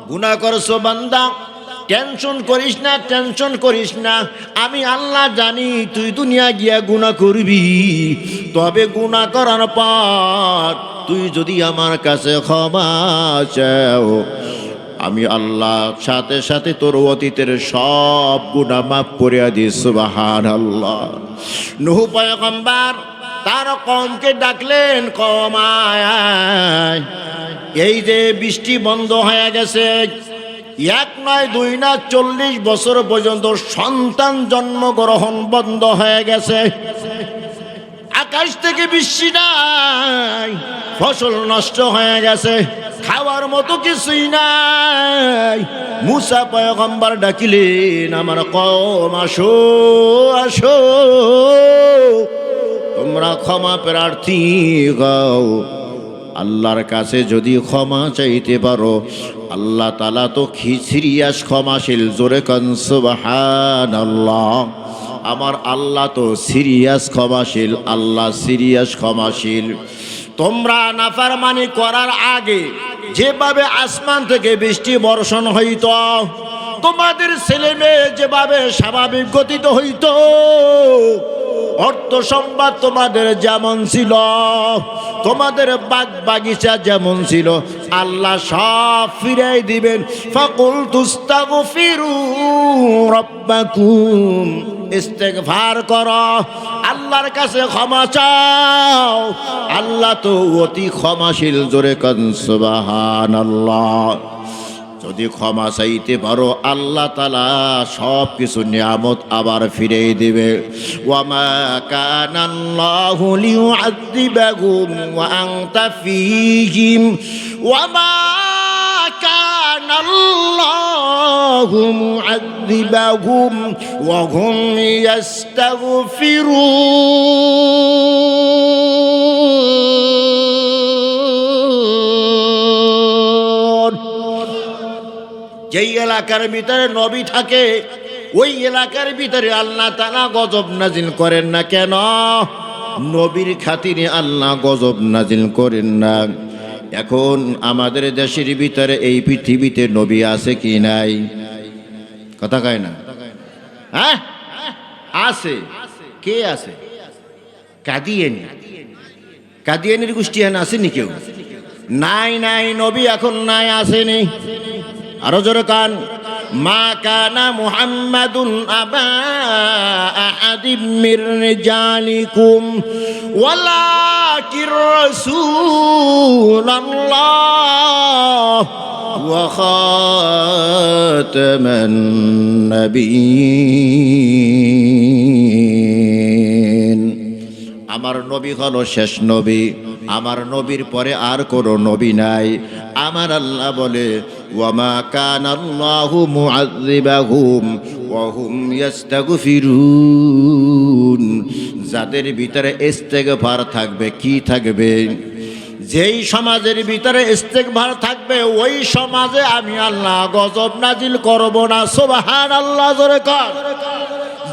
গুনাহ করছো বান্দা, টেনশন করিস না, টেনশন করিস না। আমি আল্লাহ জানি তুই দুনিয়া গিয়া গুনাহ করবি, তবে গুনাহ করার পর তুই যদি আমার কাছে ক্ষমা চাও, আমি আল্লাহ সাথে সাথে তোর অতীতের সব গুনাহ মাফ করিয়া দিই। সুবহানাল্লাহ। নূহ পয়গম্বর তার কওমকে ডাকলেন, কওম আয়, এই যে বৃষ্টি বন্ধ হয়ে গেছে, এক নয় দুই না 40 বছর পর্যন্ত সন্তান জন্মগ্রহণ বন্ধ হয়ে গেছে, আকাশ থেকে বৃষ্টি নাই, ফসল নষ্ট হয়ে গেছে, খাওয়ার মতো কিছুই নাই। মুসা পয়গম্বর ডাকিলেন, আমার কওম আসো আসো, তোমরা ক্ষমা প্রার্থী গাও, আল্লাহর কাছে যদি ক্ষমা চাইতে পারো, আল্লাহ তাআলা তো সিরিয়াস ক্ষমাশীল। জোরে কান সুবহানাল্লাহ। আমার আল্লাহ তো সিরিয়াস ক্ষমাশীল, আল্লাহ সিরিয়াস ক্ষমাশীল। তোমরা নাফরমানি করার আগে যেভাবে আসমান থেকে বৃষ্টি বর্ষণ হইত, তোমাদের ছেলে মেয়ে যেভাবে স্বাভাবিক গতিতে হইত, অর্থ সম্পদ তোমাদের যেমন ছিল, তোমাদের বাগ বাগিচা যেমন ছিল, আল্লাহ সব ফিরাই দিবেন। ফাকুল তুস্তাগফিরু রাব্বাকুম, ইস্তেগফার করো, আল্লাহর কাছে ক্ষমা চাও, আল্লাহ তো অতি ক্ষমাশীল। জোরে কান সুবহানাল্লাহ। যদি ক্ষমা চাইতে পারো, আল্লাহ তাআলা সব কিছু নিয়ামত আবার ফিরিয়ে দিবে। ওয়ামা কানাল্লাহু লিউআযিবাহুম ওয়া আনতা ফীহিম, ওয়ামা কানাল্লাহু মুআযিবাহুম ওয়া হুম ইস্তাগফিরুন। যেই এলাকার ভিতরে নবী থাকে, ওই এলাকার ভিতরে আল্লাহ তাআলা গজব নাজিল করেন না। কেন? নবীর খাতিরে আল্লাহ গজব নাজিল করেন না। এখন আমাদের দেশের ভিতরে এই পৃথিবীতে নবী আছে কি নাই? কথা কয় না? হ্যাঁ আছে। কে আছে? কাদিয়ানি। কাদিয়ানির গোষ্ঠী এখন আসেনি কেউ? নাই নাই, নবী এখন নাই, আসেনি। আরো জোরে কান। মা কানা মুহাম্মাদুন আবা আহাদিম মির রিজালিকুম ওয়ালাকির রাসূলুল্লাহ ওয়া খাতামান নাবিয়্যিন। আমার নবী হলো শেষ নবী, আমার নবীর পরে আর কোনো নবী নাই। আমার আল্লাহ বলে, ওয়ামা কানাল্লাহু মুআযিবাহুম ওয়া হুম ইস্তাগফিরুন। যাদের ভিতরে ইস্তেগফার থাকবে, কি থাকবে? যেই সমাজের ভিতরে ইস্তেগফার থাকবে, ওই সমাজে আমি আল্লাহ গজব নাজিল করব না। সুবহানাল্লাহ। জোরে কর।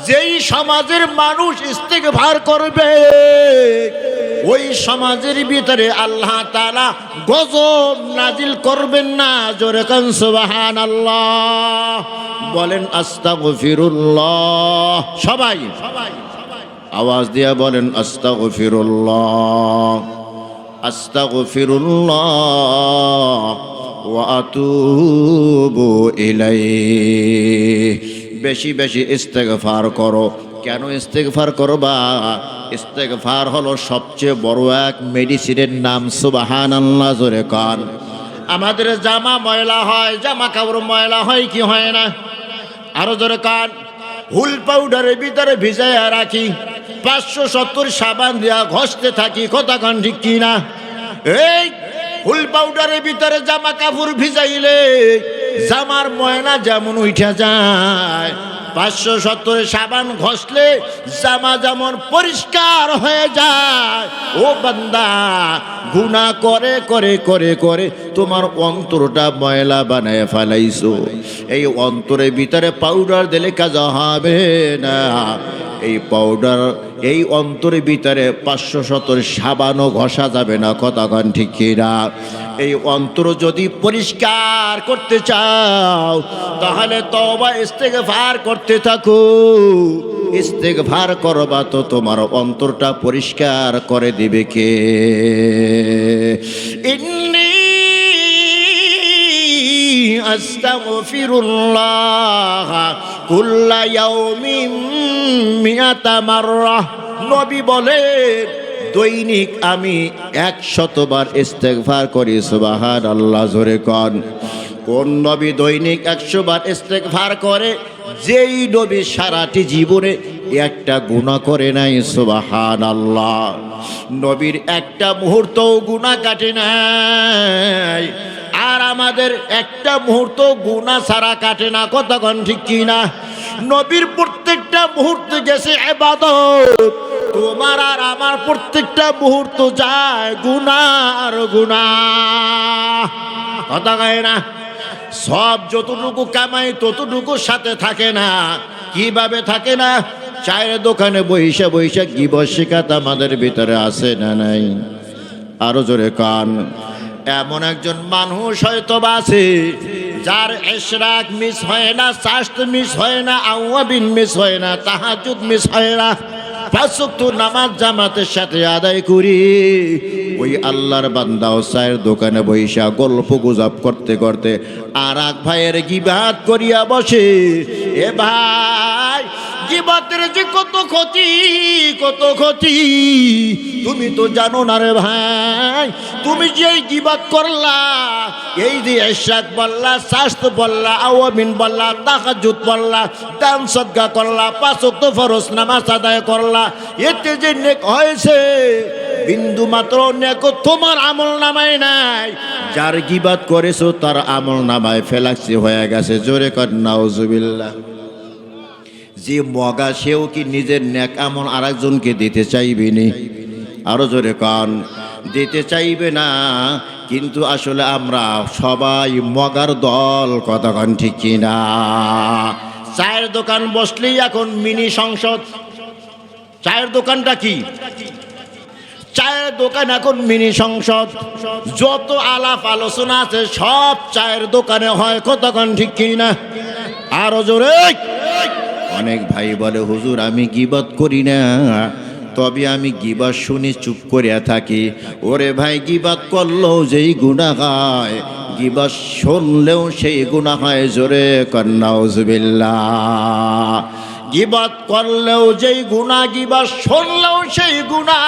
যেই সমাজের মানুষ ইস্তেগফার করবে, ওই সমাজের ভিতরে আল্লাহ তাআলা গজব নাজিল করবেন না। জোরে কান সুবহানাল্লাহ। বলেন আস্তাগফিরুল্লাহ। সবাই আওয়াজ দিয়া বলেন আস্তাগফিরুল্লাহ, আস্তাগফিরুল্লাহ ওয়া আতুবু ইলাইহি। বেশি বেশি ইস্তেগফার করো। কেন ইস্তেগফার করবা? ইস্তেগফার হলো সবচেয়ে বড় এক মেডিসিনের নাম। সুবহানাল্লাহ। জোরে কান। আমাদের জামা ময়লা হয়, জামা কাপড় ময়লা হয় কি হয় না? আরো জোরে কান। হুল পাউডারের ভিতরে ভিজাইয়া রাখি, 570 সাবান দিয়া ঘষতে থাকি। কথা কান ঠিক কি না? এই হুল পাউডারের ভিতরে জামা কাপড় ভিজাইলে জামার ময়লা যেমন উঠা যায়, 570 সাবান ঘষলে জামা যেমন পরিষ্কার হয়ে যায়। ও বান্দা, গুনাহ করে করে করে করে তোমার অন্তরটা ময়লা বানায় ফেলাইছো। এই অন্তরের ভিতরে পাউডার দিলে কাজ হবে না। এই পাউডার এই অন্তরের ভিতরে 570 সাবানও ঘষা যাবে না, কতক্ষণ ঠিক কিনা? এই অন্তর যদি পরিষ্কার করতে চাও তাহলে তওবা ইস্তেগফার করতে থাকো। ইস্তেগফার করবা তো তোমার অন্তরটা পরিষ্কার করে দিবে কে? ইন্নী আস্তাগফিরুল্লাহ কুল্লা ইয়াউমিন মিআতা মাররাহ। নবী বলেন দৈনিক আমি 100 বার ইস্তেগফার করি। সুবহানাল্লাহ, জোরে কোন। কোন নবী দৈনিক 100 বার ইস্তেগফার করে? যেই নবী সারাটি জীবনে একটা গুনাহ করে নাই। সুবহানাল্লাহ, নবীর একটা মুহূর্তও গুনাহ কাটে নাই। আর আমাদের একটা মুহূর্ত গুনাহ ছাড়া কাটে না, কতক্ষণ ঠিক কিনা? নবীর প্রত্যেকটা মুহূর্ত গেছে ইবাদত, তোমার আর আমার প্রত্যেকটা মুহূর্ত যায় গুনাহ আর গুনাহ, কথা কয় না? সব যতটুকু কামাই ততটুকুর সাথে থাকে না। কিভাবে থাকে না? চায়ের দোকানে বৈশা বৈশা গীবত শিকাত আমাদের ভিতরে আছে না নাই? আরো জোরে কান। এমন একজন মানুষ হয়তো আছে যার ইশরাক মিস হয় না, চাশত মিস হয় না, আওয়াবিন মিস হয় না, তাহাজ্জুদ মিস হয় না, 5 ওয়াক্ত নামাজ জামাতের সাথে আদায় করি। ওই আল্লাহর বান্দাও চায়ের দোকানে বৈশা গল্প গুজব করতে করতে আর এক ভাইয়ের গিবাত করিয়া বসে। এ ভাই, গিবাতের যে কত ক্ষতি, কত ক্ষতি তুমি তো জানো না রে ভাই। তুমি যে গিবাত করলা, এই যে ইশরাক বললা, শাস্ত বললা, আওয়ামিন বললা, তাহাজ্জুদ বললা, দান সদকা করলা, 5 ওয়াক্ত ফরজ নামাজ আদায় করলা, এতে যে নেক হয়েছে বিন্দু মাত্র নেক তোমার আমল নামায় নাই। যার গিবাত করেছো তার আমল নামায় ফেলাক্সি হয়ে গেছে। জোরে কর নাউজুবিল্লাহ। যে মগা সেও কি নিজের নেক আমল আরেকজনকে দিতে চাইবে নি? আরো জোরে কান। দিতে চাইবে না। কিন্তু আসলে আমরা সবাই মগার দল, কতক্ষণ ঠিক কিনা? চায়ের দোকান বসলেই এখন মিনি সংসদ। চায়ের দোকানটা কি? চায়ের দোকান এখন মিনি সংসদ। যত আলাপ আলোচনা আছে সব চায়ের দোকানে হয়, কতক্ষণ ঠিক কিনা? আরো জোরে। অনেক ভাই বলে হুজুর আমি গীবত করি না, তবে আমি গীবত শুনি চুপ করিয়া থাকি। ওরে ভাই, গীবত করলেও যেই গুনাহ হয়, গীবত শুনলেও সেই গুনাহ হয়। জোরে কর নাউজুবিল্লাহ। গীবত করলেও যেই গুনাহ, গীবত শুনলেও সেই গুনাহ।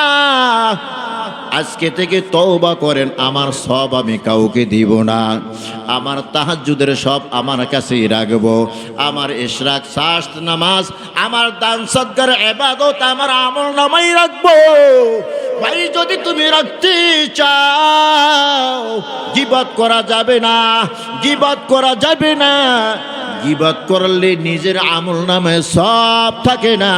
আজকে থেকে তওবা করেন, আমার সব আমি কাউকে দিব না। আমার তাহাজ্জুদের সব আমার কাছেই রাখবো। আমার ইশরাক, শাস্ত, নামাজ, আমার দান সদকার ইবাদত আমার আমল নামাই রাখবো। ভাই, যদি তুমি রাখতে চাও গীবত করা যাবে না, গীবত করা যাবে না। গীবত করলে নিজের আমল নামায় সব থাকে না।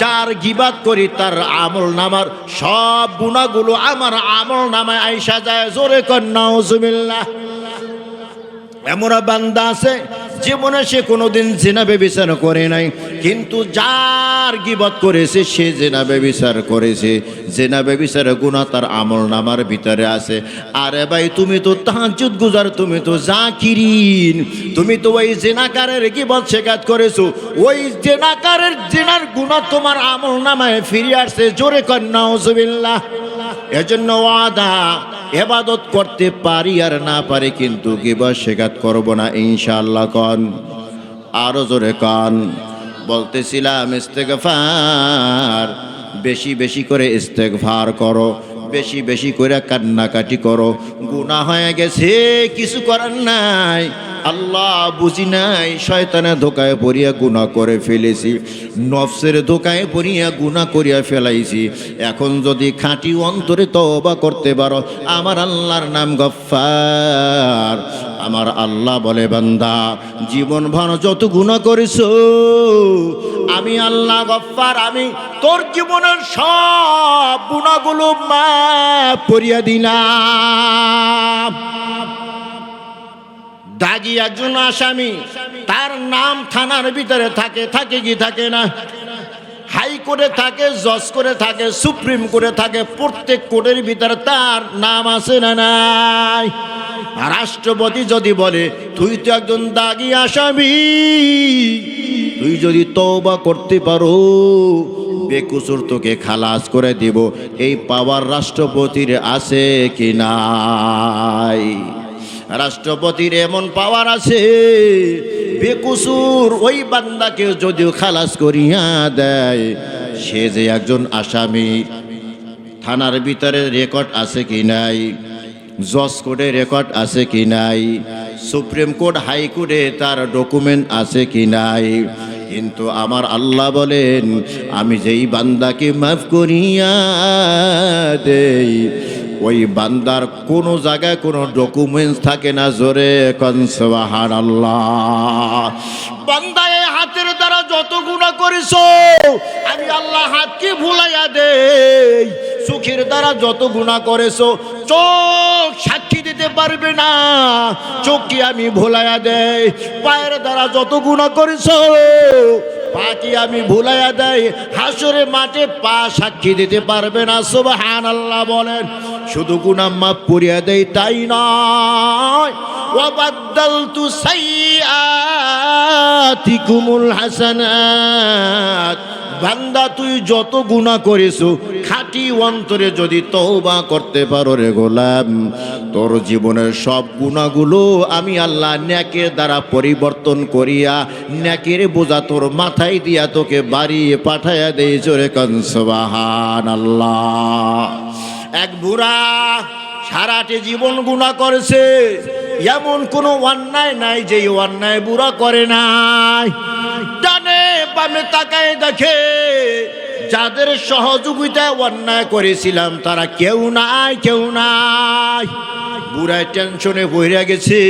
যার গীবত করি তার আমল নামার সব গুনাহগুলো আমার আমল নামায় আইসা যায়। জোরে কর নাউজুবিল্লাহ। এমন বান্দা আছে জীবনে সে কোনোদিন জিনা ব্যভিচার করে নাই, কিন্তু যার গীবত করেছে সে জিনা ব্যভিচার করেছে। জিনা ব্যভিচার গুনাহ তার আমল নামার ভিতরে আছে। আরে ভাই, তুমি তো তাহাজ্জুদ গুজার, তুমি তো জাকিরিন, তুমি তো ওই জিনাকারের গীবত শেখাত করেছো। ওই জিনাকারের জিনার গুনাহ তোমার আমল নামায় ফিরে আসছে। জোরে কর নাউজুবিল্লাহ। এজন্য ওয়াদা, ইবাদত করতে পারি আর না পারি, কিন্তু গীবত শেখাত করব না ইনশাআল্লাহ। কন আরো জোরে কন। বলতেছিলাম ইস্তেগফার, বেশি বেশি করে ইস্তেগফার করো, বেশি বেশি করে কান্নাকাটি করো। গুনাহ হয়ে গেছে, কিছু করার নাই। আল্লাহ বুঝি নাই, শয়তানের ধোকায় পড়িয়া গুনাহ করে ফেলেছি, নফসের ধোকায় পড়িয়া গুনাহ করিয়া ফেলাইছি। এখন যদি খাঁটি অন্তরে তওবা করতে পারো, আমার আল্লাহর নাম গফফার। আমার আল্লাহ বলে, বান্দা জীবন ভর যত গুনাহ করেছো আমি আল্লাহ গফফার, আমি তোর জীবনের সব গুনাহগুলো মাফ করিয়া দিলাম। দাগি একজন আসামি, তার নাম থানার ভিতরে থাকে, থাকে কি থাকে না? হাই হাইকোর্টে থাকে, জজ করে থাকে, সুপ্রিম কোর্টে থাকে, প্রত্যেক কোর্টের ভিতরে তার নাম আছে না নাই? রাষ্ট্রপতি যদি বলে তুই তো একজন দাগী আসামি, তুই যদি তওবা করতে পারো বেকসুর তোকে খালাস করে দিব, এই পাওয়ার রাষ্ট্রপতির আছে কি নাই? রাষ্ট্রপতির এমন পাওয়ার আছে, বেকসুর ওই বান্দাকে যদিও খালাস করিয়া দেয়, সে যে একজন আসামি, থানার ভিতরে রেকর্ড আছে কি নাই? জজ কোর্টে রেকর্ড আছে কি নাই? সুপ্রিম কোর্ট, হাইকোর্টে তার ডকুমেন্ট আছে কি নাই? কিন্তু আমার আল্লাহ বলেন, আমি যেই বান্দাকে মাফ করিয়া দেই, ওই বান্দার কোনো জায়গায় কোনো ডকুমেন্টস থাকে না। জোরে কোন সুবহানাল্লাহ। বান্দা এই হাতের দ্বারা যত গুনাহ করেছো, আমি আল্লাহ হাতকে ভুলাইয়া দেই। চোখের দ্বারা যত গুনাহ করেছো, চোখ সাক্ষী দিতে পারবে না, চোখকে আমি ভুলাইয়া দেই। পায়ের দ্বারা যত গুনাহ করেছো, পাকে আমি ভুলাইয়া দেই। হাসরে মাঠে পা সাক্ষী দিতে পারবে না। সুবহানাল্লাহ বলেন। শুধু গুনাহ মাফ করিয়া দেই তাই নয়, ওয়া বাদদালতু সাইয়্যাতিকুমুল হাসানাত। বান্দা তুই যত গুনাহ করেছো, খাঁটি অন্তরে যদি তওবা করতে পারো রে গোলাম, তোর জীবনের সব গুনাহগুলো আমি আল্লাহ নেকের দ্বারা পরিবর্তন করিয়া নেকের বোঝা তোর মাথায় দিয়া তোকে বাড়িয়ে পাঠাইয়া দেই। জোরে কোন সুবহানাল্লাহ। এক বুড়া সারাটি জীবন গুনাহ করেছে, এমন কোনো অন্যায় নাই যে অন্যায় বুড়া করে নাই। ডানে বামে তাকায় দেখে, যাদের সহযোগিতায় অন্যায় করেছিলাম তারা কেউ নাই, কেউ নাই। বুড়ায় টেনশনে বইরা গেছে,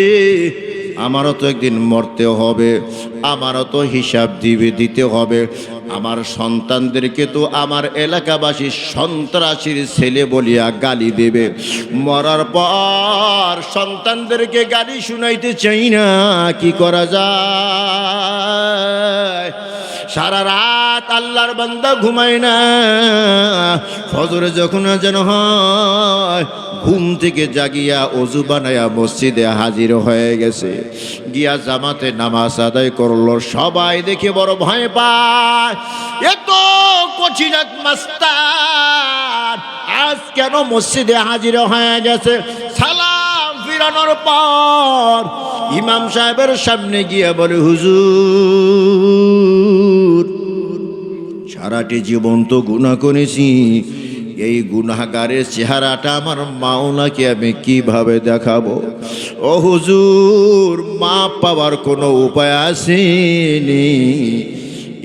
আমারও তো একদিন মরতে হবে, আমারও তো হিসাব দিতে হবে। আমার সন্তানদেরকে তো আমার এলাকাবাসী সন্ত্রাসীর ছেলে বলিয়া গালি দেবে। মরার পর সন্তানদেরকে গালি শুনাইতে চাই না, কি করা যায়? সারা রাত আল্লাহর বান্দা ঘুমায় না। ফজরে যখন যেন হয়, ঘুম থেকে জাগিয়া অজু বানায়া মসজিদে হাজির হয়ে গেছে, গিয়া জামাতে নামাজ আদায় করলো। সবাই দেখে বড় ভয় পায়, এত কঠিন এক মাস্টার আজ কেন মসজিদে হাজির হয়ে গেছে? সালাম ফিরানোর পর ইমাম সাহেবের সামনে গিয়ে বলে, হুজুর, সারাটি জীবন তো গুনাহ করেছি, এই গুনাহগারের চেহারাটা আমার মাওলাকে আমি কিভাবে দেখাবো? ও হুজুর, মাপ পাওয়ার কোনো উপায় আসেনি?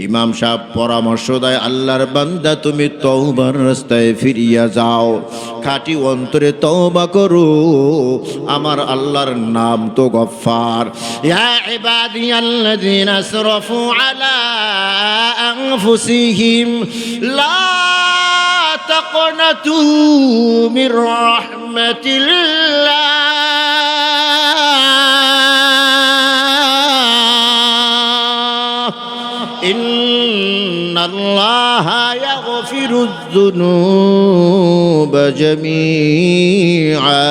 ইমাম সাহেব পরামর্শ দেয়, আল্লাহর বান্দা তুমি তওবার রাস্তায় ফিরিয়া যাও, খাঁটি অন্তরে তওবা করো। আমার আল্লাহর নাম তো গফফার। ইয়া ইবাদিয়াল্লাযীনা আসরাফু আলা আনফুসিহিম লা তাকনাতু মির রাহমাতিল্লাহ, ইন্নাল্লাহা ইয়াগফিরুয যুনুবা জামিআ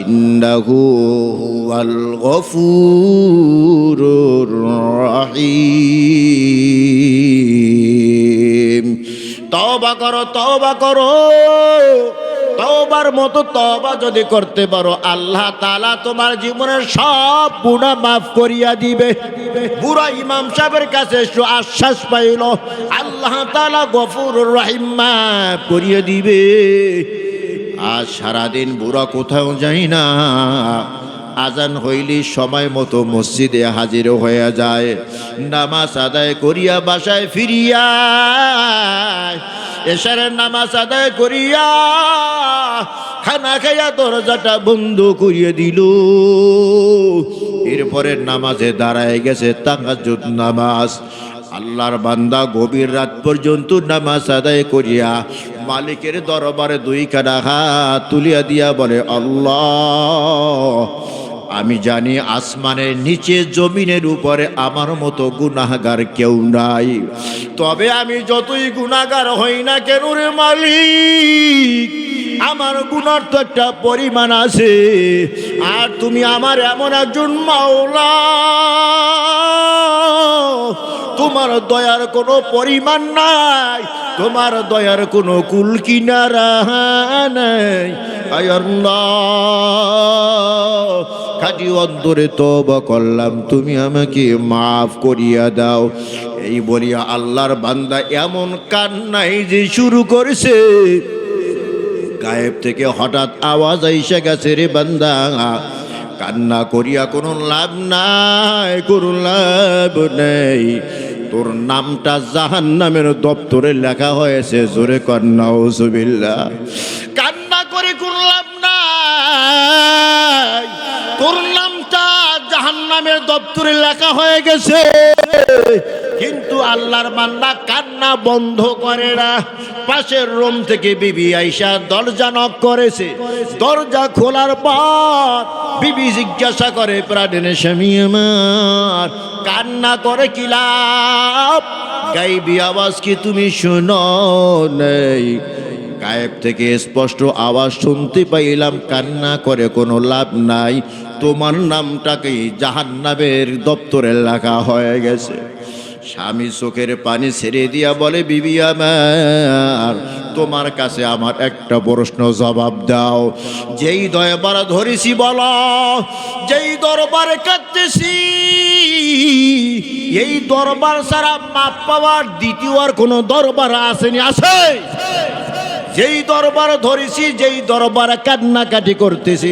ইন্নাহু হুয়াল গফুরুর রহিম। তওবা করো, তওবা করো। তওবার মতো তওবা যদি করতে পারো, আল্লাহ তাআলা তোমার জীবনের সব গুনাহ মাফ করিয়া দিবে। বুড়া ইমাম সাহেবের কাছে আশ্বাস পাইল, আল্লাহ তাআলা গফুরুর রহিম মাফ করিয়ে দিবে। আজ সারাদিন বুড়া কোথাও যায় না, আজান হইলি সময় মতো মসজিদে হাজির হয়ে যায়, নামাজ আদায় করিয়া বাসায় ফিরিয়া এশারের নামাজ আদায় করিয়া খানা খাইয়া দরজাটা বন্ধ করিয়ে দিল। এরপরে নামাজে দাঁড়ায় গেছে তাহাজ্জুদ নামাজ। আল্লাহর বান্দা গভীর রাত পর্যন্ত নামাজ আদায় করিয়া মালিকের দরবারে দুই কাঁধা হাত তুলিয়া দিয়া বলে, আল্লাহ, আমি জানি আসমানের নিচে জমিনের উপরে আমার মতো গুনাহগার কেউ নাই। তবে আমি যতই গুনাহগার হই না কেন রে মালিক, আমার গুনার তো একটা পরিমাণ আছে। আর তুমি আমার এমন একজন মাওলা, তোমার দয়ার কোনো পরিমাণ নাই, তোমার দয়ার কোনো কুল কিনারা নাই। আয় আল্লাহ, খাঁটি অন্তরে তওবা করলাম, তুমি আমাকে মাফ করিয়া দাও। এই বলিয়া আল্লাহর বান্দা এমন কান্নাই যে শুরু করেছে, গায়েব থেকে হঠাৎ আওয়াজ আইসা গেছে, রে বান্দা কান্না করিয়া কোনো লাভ নাই, কোনো লাভ নেই। তোর নামটা জাহান্নামের দপ্তরে লেখা হয়েছে। জোরে কন্যা নাউজুবিল্লাহ। কান্না করে কোনো লাভ নাই, তোর নামটা জাহান্নামের দপ্তরে লেখা হয়ে গেছে। কিন্তু আল্লাহর বান্দা কান্না বন্ধ করে না। পাশের রুম থেকে বিবি আয়েশা দরজা নক করেছে। দরজা খোলার পর বিবি জিজ্ঞাসা করে, প্রাণের স্বামী আমার, কান্না করে কি লাভ? গায়েবী আওয়াজ কি তুমি শোনো নাই? গায়েব থেকে স্পষ্ট আওয়াজ শুনতে পাইলাম, কান্না করে কোনো লাভ নাই, তোমার নামটাকেই জাহান্নামের দপ্তরে লেখা হয়ে গেছে। স্বামী চোখের পানি ছেড়ে দিয়া বলে, বিবি আমার, তোমার কাছে আমার একটা প্রশ্ন জবাব দাও। যেই দরবার ধরেছি বলো, যেই দরবারে কাঁদতেছি, এই দরবার ছাড়া মাপ পাওয়ার দ্বিতীয় আর কোনো দরবার আসেনি? আছে? যেই দরবার ধরেছি, যেই দরবারে কান্নাকাটি করতেছি,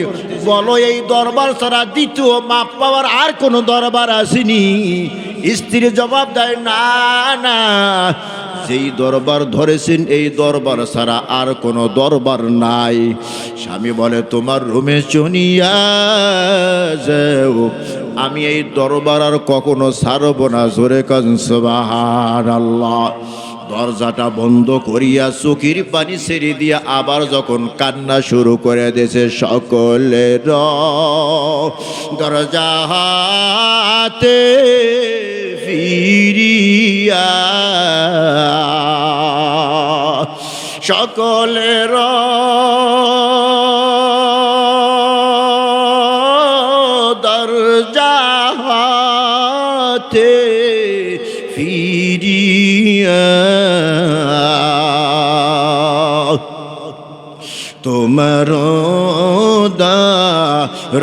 বলো এই দরবার ছাড়া দ্বিতীয় মাপ পাওয়ার আর কোনো দরবার আসেনি? স্ত্রী জবাব দেয়, না না, যেই দরবার ধরেছেন এই দরবার ছাড়া আর কোনো দরবার নাই। স্বামী বলে, তোমার রুমে চনিয়া যাও, আমি এই দরবার আর কখনো ছাড়ব না। জোরে কান সুবহানাল্লাহ। দরজাটা বন্ধ করিয়া চোখের পানি ছেড়ে দিয়া আবার যখন কান্না শুরু করে দিয়েছে, সকলের দরজা হাতে ফিরিয়া, সকলের দরজা হাতে ফিরিয়া, তোমার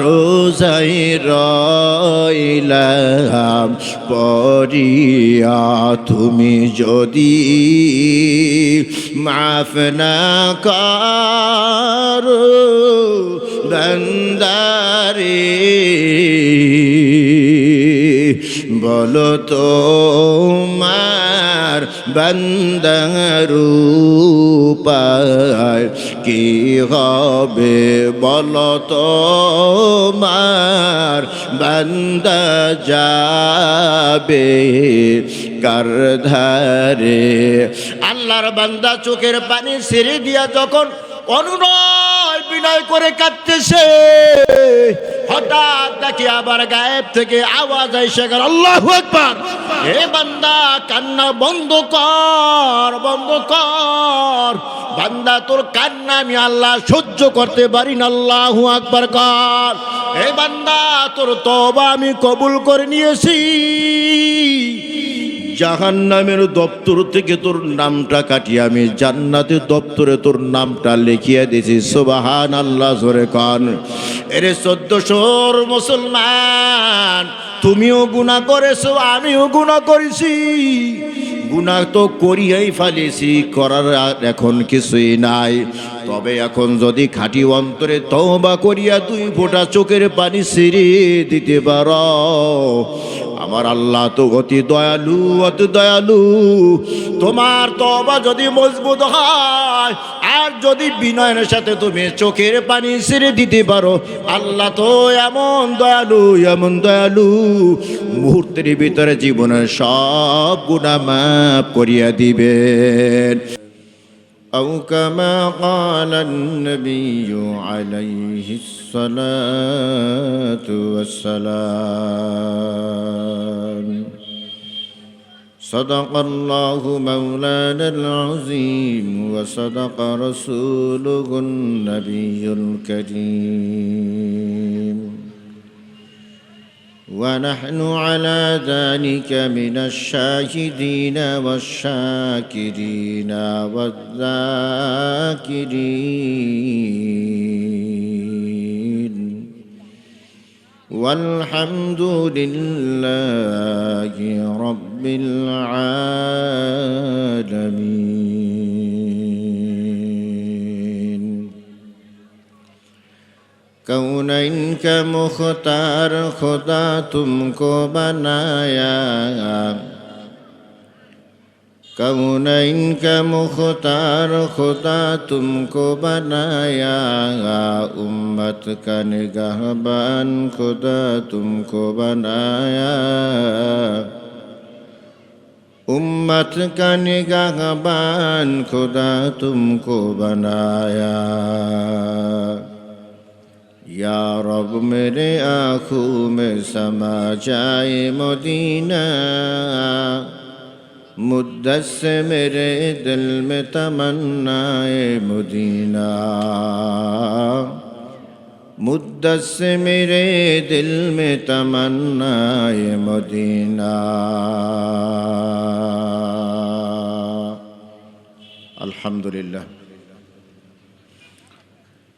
রোজাই রইলাম পড়িয়া, তুমি যদি মাফ না করো বান্দারে, বলো তোমার বান্দার উপায় কি হবে? বলো তোমার বান্দা যাবে কার ধারে? আল্লাহর বান্দা চোখের পানি ছেড়ে দিয়া যখন অনুনয় বিনয় করে কাঁদতেছে, হঠাৎ দেখি আবার গায়েব থেকে আওয়াজ এসে গেল, আল্লাহু আকবার। হে বান্দা, কান্না বন্ধ কর, বন্ধ কর। বান্দা, তোর কান্না আমি আল্লাহ সহ্য করতে পারি না, আল্লাহু আকবার কর। হে বান্দা, তোর তওবা আমি কবুল করে নিয়েছি। জাহান্নামের দপ্তর থেকে তোর নামটা কাটিয়ে আমি জান্নাতের দপ্তরে তোর নামটা লিখিয়ে দিয়েছি। সুবহানাল্লাহ, জোরে কান। এরে 1400 মুসলমান, তুমিও গুনাহ করেছো, আমিও গুনাহ করেছি। গুনাহ তো করিয়াই ফেলেছি, করার এখন কিছুই নাই। তবে এখন যদি খাঁটি অন্তরে তওবা করিয়া 2 ফোঁটা চোখের পানি ছেড়ে দিতে পারো, আমার আল্লাহ তো অতি দয়ালু, অতি দয়ালু। তোমার তওবা যদি মজবুত হয় আর যদি বিনয়ের সাথে তুমি চোখের পানি ছেড়ে দিতে পারো, আল্লাহ তো এমন দয়ালু, এমন দয়ালু, মুহূর্তের ভিতরে জীবনের সব গুনাহ মাফ করিয়া দিবেন। أو كما قال النبي عليه الصلاة والسلام. صدق الله مولانا العظيم وصدق رسوله النبي الكريم، ونحن على ذلك من الشاهدين والشاكرين والذاكرين، والحمد لله رب العالمين. कौनैन का मुख्तार खुदा तुमको बनाया, कौनैन का मुख्तार खुदा तुमको बनाया, उम्मत का निगाहबान खुदा तुमको बनाया, उम्मत का निगाहबान खुदा तुमको बनाया। या रब मेरे आँखों में समा जाए मदीना, मुद्दत से मेरे दिल में तमन्नाए मदीना, मुद्दत से मेरे दिल में तमन्नाए मदीना। अल्हम्दुलिल्लाह।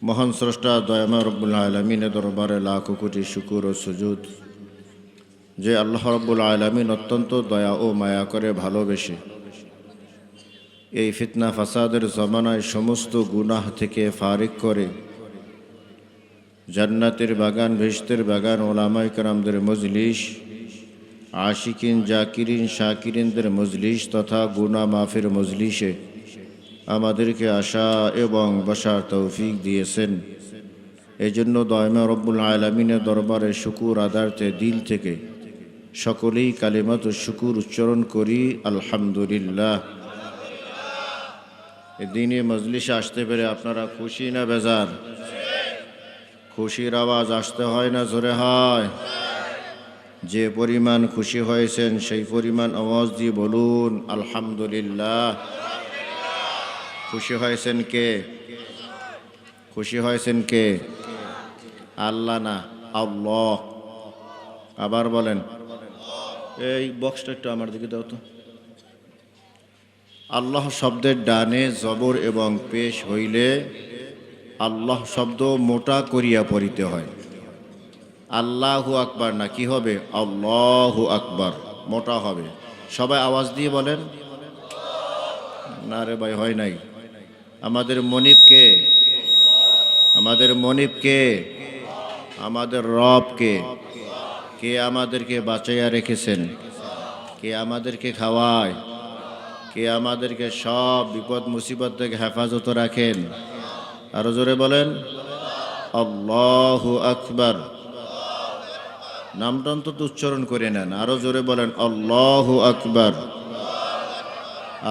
মহান স্রষ্টা দয়াময় রব্বুল আলামিনের দরবারে লাখো কোটি শুকর ও সুজুদ যে আল্লাহ রব্বুল আলামিন অত্যন্ত দয়া ও মায়া করে ভালোবেসে এই ফিতনা ফাসাদের জমানায় সমস্ত গুনাহ থেকে ফারিক করে জান্নাতের বাগান বেহেশতের বাগান ওলামায়ে কেরামদের মজলিস, আশিকিন জাকিরিন শাকিরিনদের মজলিস তথা গুনাহ মাফের মজলিসে আমাদেরকে আসা এবং বসার তৌফিক দিয়েছেন। এই জন্য দয়াময় রব্বুল আলামিনের দরবারে শুকুর আদারতে দিল থেকে সকলেই কালিমাত শুকুর উচ্চারণ করি আলহামদুলিল্লাহ। এই দিনে মজলিসে আসতে পেরে আপনারা খুশি না বেজার? খুশির আওয়াজ আসতে হয় না জোরে হয়? যে পরিমাণ খুশি হয়েছেন সেই পরিমাণ আওয়াজ দিয়ে বলুন আলহামদুলিল্লাহ। খুশি হয়েছেন কে? খুশি হয়েছেন কে? আল্লাহ না আল্লাহ। আবার বলেন। এই বক্সটা একটু আমার দিকে দাও তো। আল্লাহ শব্দের ডানে জবর এবং পেশ হইলে আল্লাহ শব্দ মোটা করিয়া পড়িতে হয়। আল্লাহু আকবার না, কি হবে? আল্লাহু আকবার, মোটা হবে। সবাই আওয়াজ দিয়ে বলেন। না রে ভাই, হয় নাই। আমাদের মনিব কে? আমাদের মনিব কে? আমাদের রব কে? কে আমাদেরকে বাঁচাইয়া রেখেছেন? কে আমাদেরকে খাওয়ায়? কে আমাদেরকে সব বিপদ মুসিবত থেকে হেফাজত রাখেন? আরো জোরে বলেন আল্লাহু আকবার। নামটা অন্তত উচ্চারণ করে নেন। আরো জোরে বলেন আল্লাহু আকবার।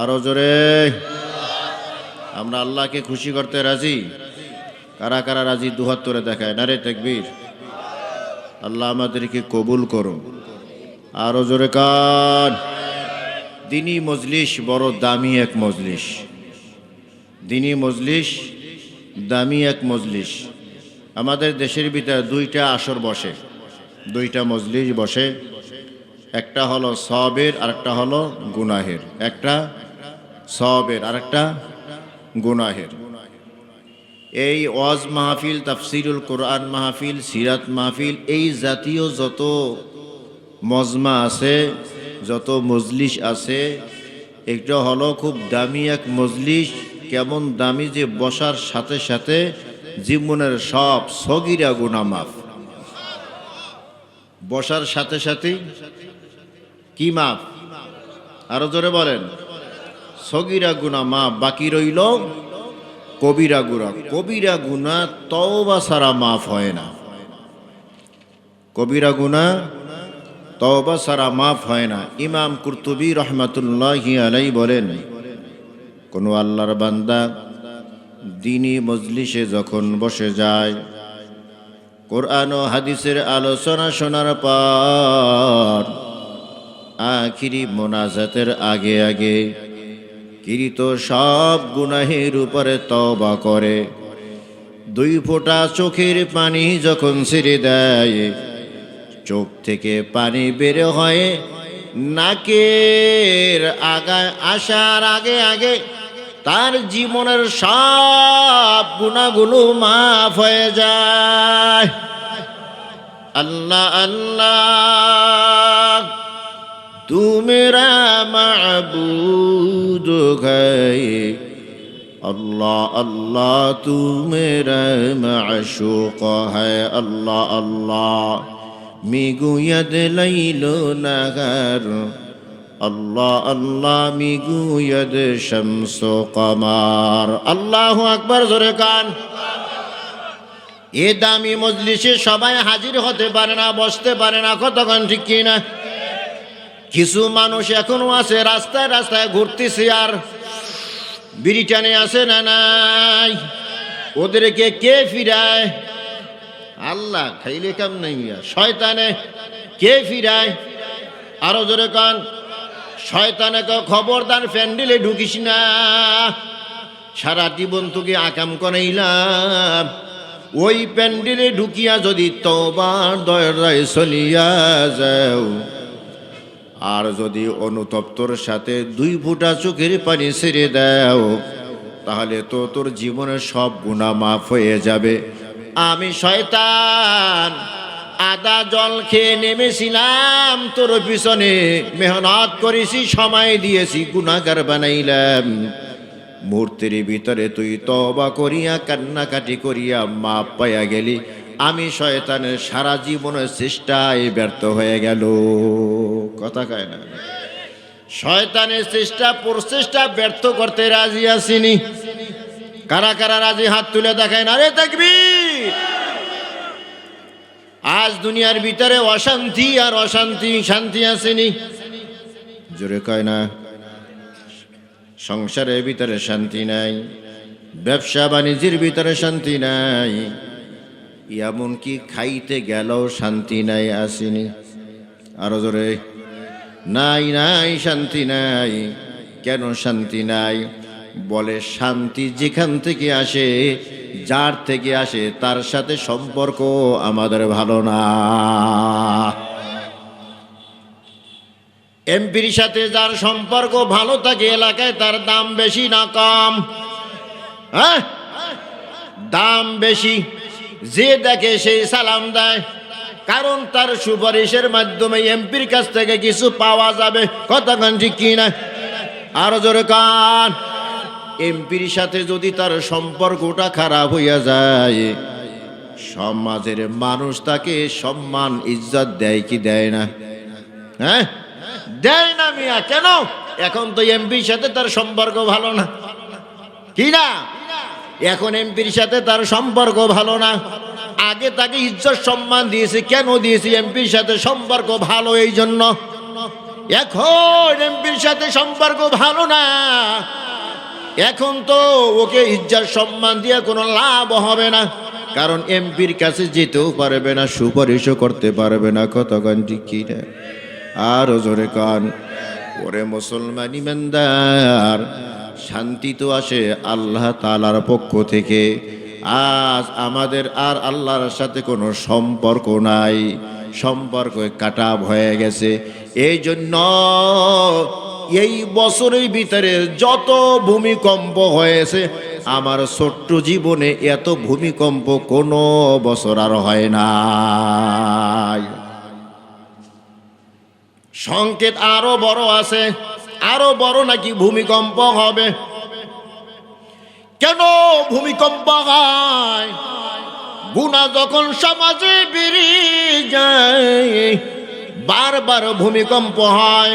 আরো জোরে। আমরা আল্লাহকে খুশি করতে রাজি? কারা কারা রাজি দুহাত তুলে দেখায়। নারে তাকবীর। আল্লাহ আমাদেরকে কবুল করো। আরো জোরে কান। দিনী মজলিস বড় দামি এক মজলিস। দিনী মজলিস দামি এক মজলিস। আমাদের দেশের ভিতরে দুইটা আসর বসে, দুইটা মজলিস বসে। একটা হলো সওয়াবের আর একটা হলো গুনাহের। একটা সওয়াবের আর একটা গুনাহের। এই ওয়াজ মাহফিল, তাফসিরুল কোরআন মাহফিল, সিরাত মাহফিল, এই জাতীয় যত মজমা আছে, যত মজলিস আছে, একটা হলো খুব দামি এক মজলিস। কেমন দামি যে বসার সাথে সাথে জীবনের সব সগীরা গুনাহ মাফ। বসার সাথে সাথে কি মাফ? আরো জোরে বলেন। সগীরা গুনাহ মাফ, বাকি রইল কবিরা গুনাহ। কবিরা গুনাহ তওবা ছাড়া মাফ হয় না। কবিরা গুনাহ তওবা ছাড়া মাফ হয় না। ইমাম কুরতুবী রহমাতুল্লাহি আলাইহি বলেন, কোনো আল্লাহর বান্দা দ্বীনি মজলিসে যখন বসে যায়, কোরআন ও হাদিসের আলোচনা শোনার পর আখিরি মোনাজাতের আগে আগে কৃত সব গুনাহের উপরে তওবা করে, 2 ফোঁটা চোখের পানি যখন ছেড়ে দেয়, চোখ থেকে পানি বের হয়, নাকের আগায় আসার আগে আগে তার জীবনের সব গুনাহগুলো মাফ হয়ে যায়। আল্লাহ আল্লাহ তু মেরা মাবুদ है, अल्लाह अल्लाह तू मेरा माशूक है। अल्लाह अल्लाह मिगुयद लैलो नगर, अल्लाह अल्लाह मिगुयद शम्सो कमार। अल्लाहु আকবার জোরে কান। এ দামি মজলিসে সবাই হাজির হতে পারে না, বসতে পারে না, কতক্ষণ ঠিক কি না? কিছু মানুষ এখনো আছে রাস্তায় রাস্তায় ঘুরতেছে আর বিরিটানে আছে না নাই? ওদেরকে কে ফিরায়? আল্লাহ খাইলে কাম নাই, শয়তানে। কে ফিরায়? আরো জোরে কান। শয়তানে খবরদার প্যান্ডেলে ঢুকিস না, সারা জীবন তোকে আকাম করাইলাম, ওই প্যান্ডেলে ঢুকিয়া যদি তওবার দরজায় চলিয়া যাও, আর যদি অনুতপ্তর সাথে 2 ফোঁটা চোখের পানি ছেড়ে দাও, তাহলে তো তোর জীবনের সব গুনাহ মাফ হয়ে যাবে। আমি শয়তান আদা জল খেয়ে নেমেছিলাম তোর পিছনে, মেহনত করেছি, সময় দিয়েছি, গুনাহগার বানাইলাম। মুহূর্তের ভিতরে তুই তওবা করিয়া কান্নাকাটি করিয়া মাপ পাইয়া গেলি, আমি শয়তানের সারা জীবনের চেষ্টায় ব্যর্থ হয়ে গেল। কথা কয় না? শয়তানের চেষ্টা প্রচেষ্টা ব্যর্থ করতে রাজি আসিনি। কারা কারা রাজি হাত তুলে দেখায় না রে তাকবীর। আজ দুনিয়ার ভিতরে অশান্তি আর অশান্তি, শান্তি আসেনি? জোরে কয় না? সংসারের ভিতরে শান্তি নাই, ব্যবসা বাণিজ্যের ভিতরে শান্তি নাই, এমনকি খাইতে গেলেও শান্তি নাই, আসেনি? আরো জোরে। নাই নাই, শান্তি নাই। কেন শান্তি নাই? বলে শান্তি যেখান থেকে আসে, যার থেকে আসে তার সাথে সম্পর্ক আমাদের ভালো না। এমপির সাথে যার সম্পর্ক ভালো থাকে এলাকায় তার দাম বেশি না কম? হ্যাঁ, দাম বেশি। যে দেখে সেই সালাম দেয়, কারণ তার সুপারিশের মাধ্যমে এমপির কাছ থেকে কিছু পাওয়া যাবে। কতক্ষণ ঠিক কি না? আরো জোরে কান। এমপির সাথে যদি তার সম্পর্কটা খারাপ হইয়া যায়, সমাজের মানুষ তাকে সম্মান ইজ্জত দেয় কি দেয় না? হ্যাঁ, দেয় না মিয়া। কেন? এখন তো এমপির সাথে তার সম্পর্ক ভালো না, কি না? এখন এমপির সাথে তার সম্পর্ক ভালো না। আগে তাকে ইজ্জত সম্মান দিয়েছে, কেন দিয়েছে? এমপির সাথে সম্পর্ক ভালো এই জন্য। এখন এমপির সাথে সম্পর্ক ভালো না, এখন তো ওকে ইজ্জত সম্মান দিয়ে কোনো লাভ হবে না, কারণ এমপির কাছে যেতেও পারবে না, সুপারিশও করতে পারবে না। কতক্ষণ ঠিক কি না? আর জোরে কান। ওরে মুসলমান ইমানদার, শান্তি তো আসে আল্লাহ তাআলার পক্ষ থেকে। আজ আমাদের আর আল্লাহর সাথে কোনো সম্পর্ক নাই, সম্পর্ক কাটা হয়ে গেছে। এই জন্য এই বছরের ভিতরে যত ভূমিকম্প হয়েছে, আমার ছোট্ট জীবনে এত ভূমিকম্প কোনো বছর আর হয় না। সংকেত আরো বড় আছে, আরো বড় নাকি ভূমিকম্প হবে। কেন ভূমিকম্প হয়? গুনাহ যখন সমাজে বেড়ে যায়, বারবার ভূমিকম্প হয়।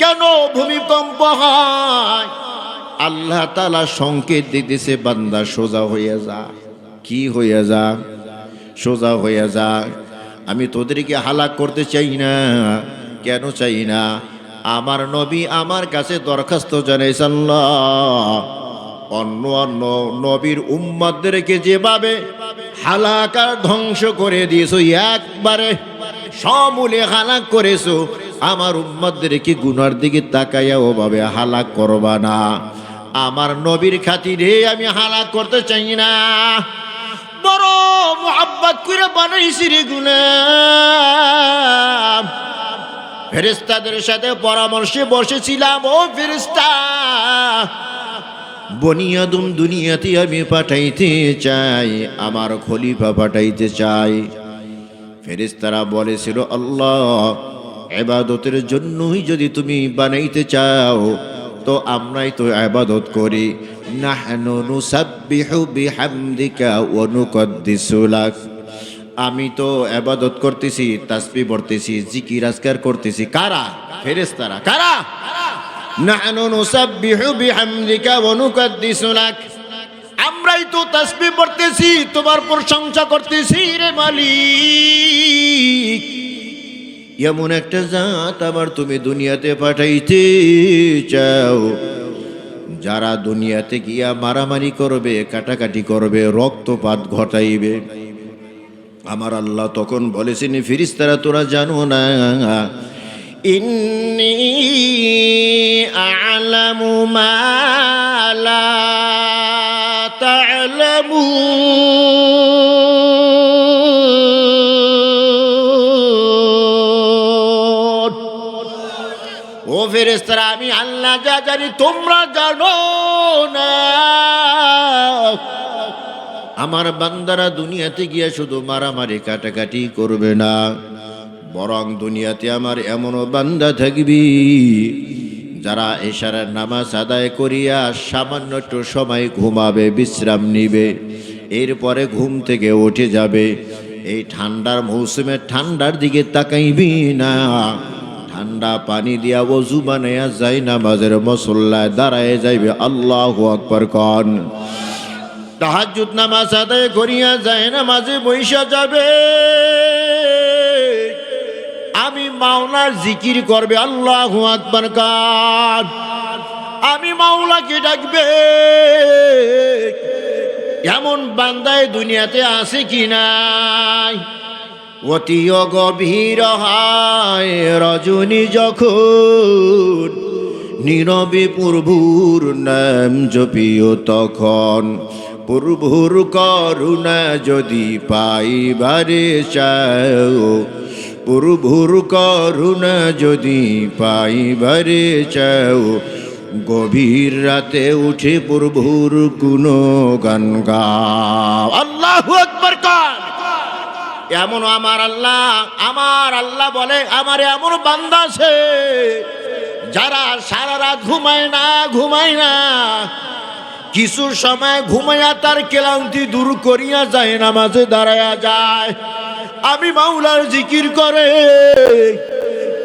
কেন ভূমিকম্প হয়? আল্লাহ তাআলা সংকেত দিতেছে, বান্দা সোজা হইয়া যা। কি হইয়া যা? সোজা হইয়া যা। আমি তোদেরকে হালাক করতে চাই না। কেন চাই না? আমার নবী আমার কাছে দরখাস্ত জানাইছে, আল্লাহ অন্য অন্য নবীর উম্মতদেরকে যেভাবে হালাকার ধ্বংস করে দিয়েছো, একবারে সমূলে হালাক করেছো, আমার উম্মতদেরকে গুনার দিকে তাকাইয়া ওভাবে হালাক করবা না। আমার নবীর খাতিরে আমি হালাক করতে চাই না। বড় মুহাব্বত করে বানাইছি রে গোলাম। ফেরেশতাদের সাথে পরামর্শে বসেছিলাম, ও ফেরেশতা, বনি আদম দুনিয়াতে আমি পাঠাইতে চাই, আমার খলিফা পাঠাইতে চাই। ফেরেশতারা বলেছিল, আল্লাহ ইবাদতের জন্যই যদি তুমি বানাইতে চাও তো আমরাই তো ইবাদত করি। নাহনু নুসাব্বিহু বিহামদিকা ওয়া নুকদ্দিসু লাক। আমি তো ইবাদত করতেছি, তাসবিহ পড়তেছি, জিকির আজকার করতেছি। কারা? ফেরেশতারা। কারা? নাহনু নুসাব্বিহু বিহামদিকা ওয়া নুকদ্দিসু লাক। আমরাই তো তাসবিহ পড়তেছি, তোমার প্রশংসা করতেছি রে মালিক। এমন একটা জাত আবার তুমি দুনিয়াতে পাঠাইতে চাও, যারা দুনিয়াতে গিয়া মারামারি করবে, কাটাকাটি করবে, রক্তপাত ঘটাইবে। আমার আল্লাহ তখন বলেছেন, ফেরেশতারা তোরা জানো না, ইন্নী আ'লামু মা লা তা'লামুন। ও ফেরেশতারা, আমি আল্লাহ যা জানি তোমরা জানো না। আমার বান্দারা দুনিয়াতে গিয়া শুধু মারামারি কাটাকাটি করবে না, বরং দুনিয়াতে আমার এমনও বান্দা থাকবি যারা এশারের নামাজ আদায় করিয়া সামান্য একটু সময় ঘুমাবে, বিশ্রাম নিবে, এরপরে ঘুম থেকে উঠে যাবে। এই ঠান্ডার মৌসুমে ঠান্ডার দিকে তাকাইবি না, ঠান্ডা পানি দিয়া ওযু বানাইয়া যাই নামাজের মুসল্লায় দাঁড়ায় যাইবে। আল্লাহু আকবার কন। তাহাজ্জুদ নামাজ আদায় করিয়া যায় নামাজে বইসা যাবে, আমি মাওলার জিকির করবে। আল্লাহু আকবার কান। আমি মাওলাকে ডাকবে। এমন বান্দায় দুনিয়াতে আছে কি নাই? অতি গভীর হয় রজনী যখন, নীরবে প্রভুর নাম জপিও তখন। প্রভুর করুণা যদি পাইবারে চাও, প্রভুর করুণা যদি পাইবারে চাও, গভীর রাতে উঠে প্রভুর গুণগান গাও। আল্লাহু আকবার কান। এমন আমার আল্লাহ বলে, আমার এমন বান্দা আছে যারা সারা রাত ঘুমায় না, কিছু সময় ঘুমাইয়া তার ক্লান্তি দূর করিয়া যায় নামাজে দাঁড়ায়া যায়, আমি মাওলার জিকির করে।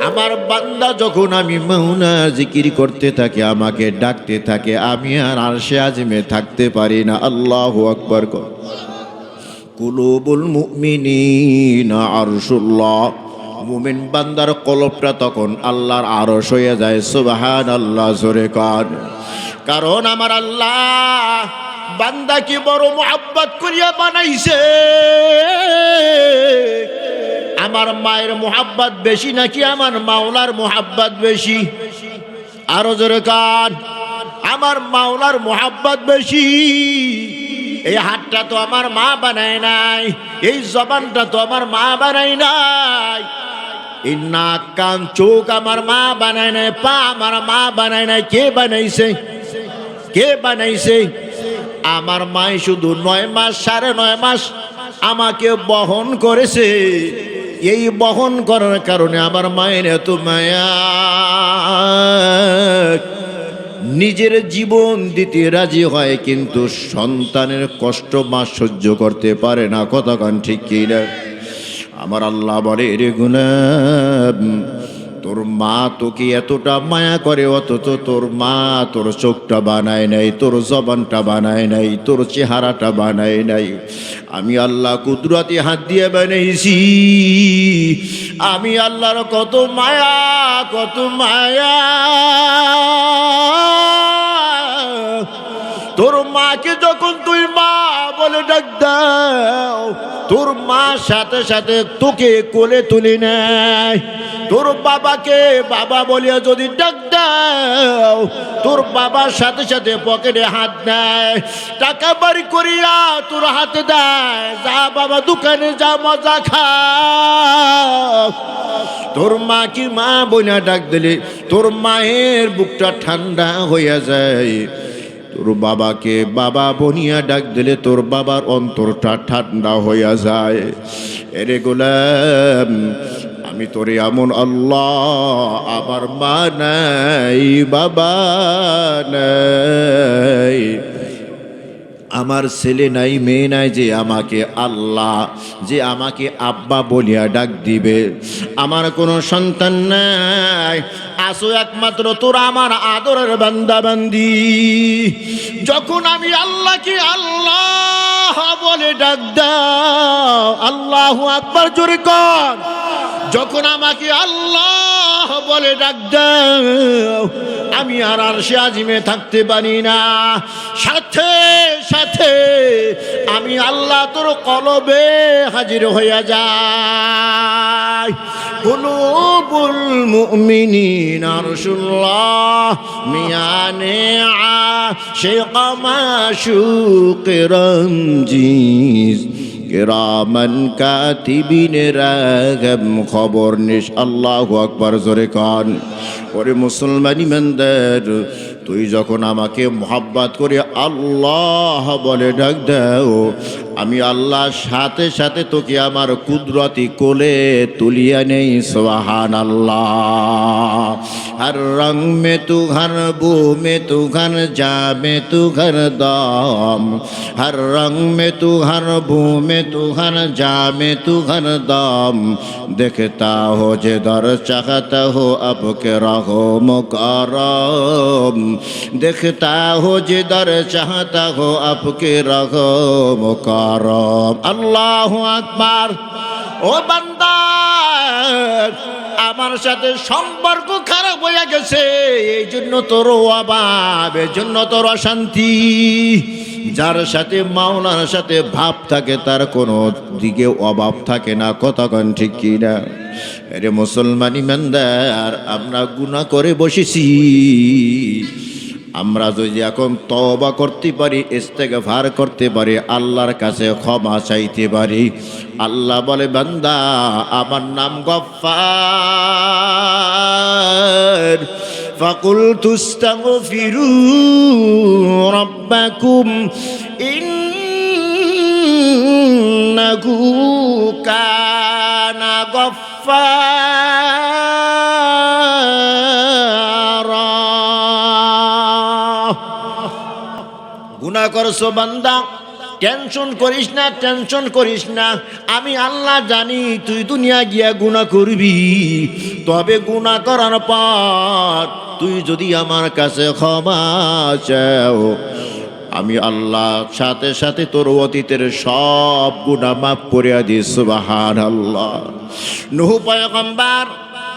আমার বান্দা যখন আমি মাওলার জিকির করতে থাকে, আমাকে ডাকতে থাকে, আমি আর আরশে আজমে থাকতে পারি না। আল্লাহু আকবার। কুলুবুল মুমিনিনা আরশুল্লাহ। মুমিন বান্দার কলবটা তখন আল্লাহর আরশ হয়ে যায়। সুবহানাল্লাহ জোরে কান। কারণ আমার আল্লাহ বান্দাকে বড় মুহাব্বত করিয়া বানাইছে। আমার মায়ের মুহাব্বত বেশি নাকি আমার মাওলার মুহাব্বত বেশি? আরো জোরে কান। আমার মাওলার মুহাব্বত বেশি। এই হাতটা তো আমার মা বানায় নাই, এই জবানটা তো আমার মা বানায় নাই, এই নাক কান চোখ আমার মা বানায় নাই, পা আমার মা বানায় নাই। কে বানাইছে? কে বানাইছে? আমার মাই শুধু 9 মাস 9.5 মাস আমাকে বহন করেছে। এই বহন করার কারণে আমার মায়ের এত মায়া, নিজের জীবন দিতে রাজি হয়, কিন্তু সন্তানের কষ্ট মা সহ্য করতে পারে না। কথা কান ঠিক কি না? আমার আল্লাহ বলে, রে গোলাম, তোর মা তোকে এতটা মায়া করে, অথচ তোর মা তোর চোখটা বানায় নাই, তোর জবানটা বানায় নাই, তোর চেহারাটা বানায় নাই। আমি আল্লাহ কুদরতি হাত দিয়ে বানাইছি। আমি আল্লাহর কত মায়া, কত মায়া। তোর মাকে যখন তুই মা বলে ডাক দাও, তোর মা সাথে সাথে তোকে কোলে তুলে নেয়। তোর বাবাকে বাবা বলিয়া যদি ডাক দাও, তোর বাবার সাথে সাথে পকেটে হাত দেয়, টাকা বাড়ি করিয়া তোর হাতে দেয়, যা বাবা দোকানে যা মজা খা। তোর মা কি মা বইনা ডাক দিলে তোর মায়ের বুকটা ঠান্ডা হইয়া যায়। তোর বাবাকে বাবা বনিয়া ডাক দিলে তোর বাবার অন্তরটা ঠান্ডা হইয়া যায়। এরে গোলাম, আমি তোরে এমন আল্লাহ, আমার মা নাই, বাবা নাই, আমার ছেলে নাই, মেয়ে নাই, যে আমাকে আল্লাহ, যে আমাকে আব্বা বলিয়া ডাক দিবে। আমার কোনো সন্তান নাই, আসো একমাত্র তোরা আমার আদরের বান্দা বান্দি। যখন আমি আল্লাহকে আল্লাহ বলে ডাক দাও, আল্লাহু আকবার জোরে কর। যখন আমাকে আল্লাহ বলে ডাক দাও, আমি আর আরশে আজিমে থাকতে পারি না, সাথে সাথে আমি আল্লাহ তোর কলবে হাজির হইয়া যাই। কুলুবুল মুমিনিন আরশুল্লাহ মিয়ানে আশিক মাশুক রমজিজ কিরামান কাতিবিন রাগম খবর নিশ। আল্লাহু আকবার জোরে কান। ওরে মুসলমান ইমানদার, তুই যখন আমাকে মোহাব্বত করে আল্লাহ বলে ডাক দাও, আমি আল্লাহর সাথে সাথে তোকে আমার কুদরতি কোলে তুলিয়া নেই। সুবহানাল্লাহ। हर रंग में तू घर बू में तू घर जा में तू घर दाम, हर रंग में तू घर बू में तू घर जा में तू घर दाम, देखता हो जिधर चाहता हो अब के रहो मुकरम, देखता हो जिधर चाहता हो अब के रहो मुकरम। अल्लाहु अकबर। ও বান্দা, আমার সাথে সম্পর্ক খারাপ হয়ে গেছে, এই জন্য তোর অভাব, এই জন্য তোর অশান্তি। যার সাথে মাওলার সাথে ভাব থাকে তার কোনো দিকে অভাব থাকে না। কতক্ষণ ঠিক কিনা? আরে মুসলমান ইমানদার, আমরা গুনাহ করে বসেছি। আমরা যদি এখন তওবা করতে পারি, ইস্তেগফার করতে পারি, আল্লাহর কাছে ক্ষমা চাইতে পারি, আল্লাহ বলে বান্দা আমার নাম গফফার, ফাকুলতু আস্তাগফিরু রাব্বাকুম ইন্নাহু কানা গফফারা। গুনাহ করছো বান্দা, টেনশন করিস না, টেনশন করিস না। আমি আল্লাহ জানি তুই দুনিয়া গিয়া গুনাহ করবি, তবে গুনাহ করার পর তুই যদি আমার কাছে ক্ষমা চাও, আমি আল্লাহ সাথে সাথে তোর অতীতের সব গুনাহ মাফ করিয়া দিই। সুবহানাল্লাহ। নূহ পয়গম্বর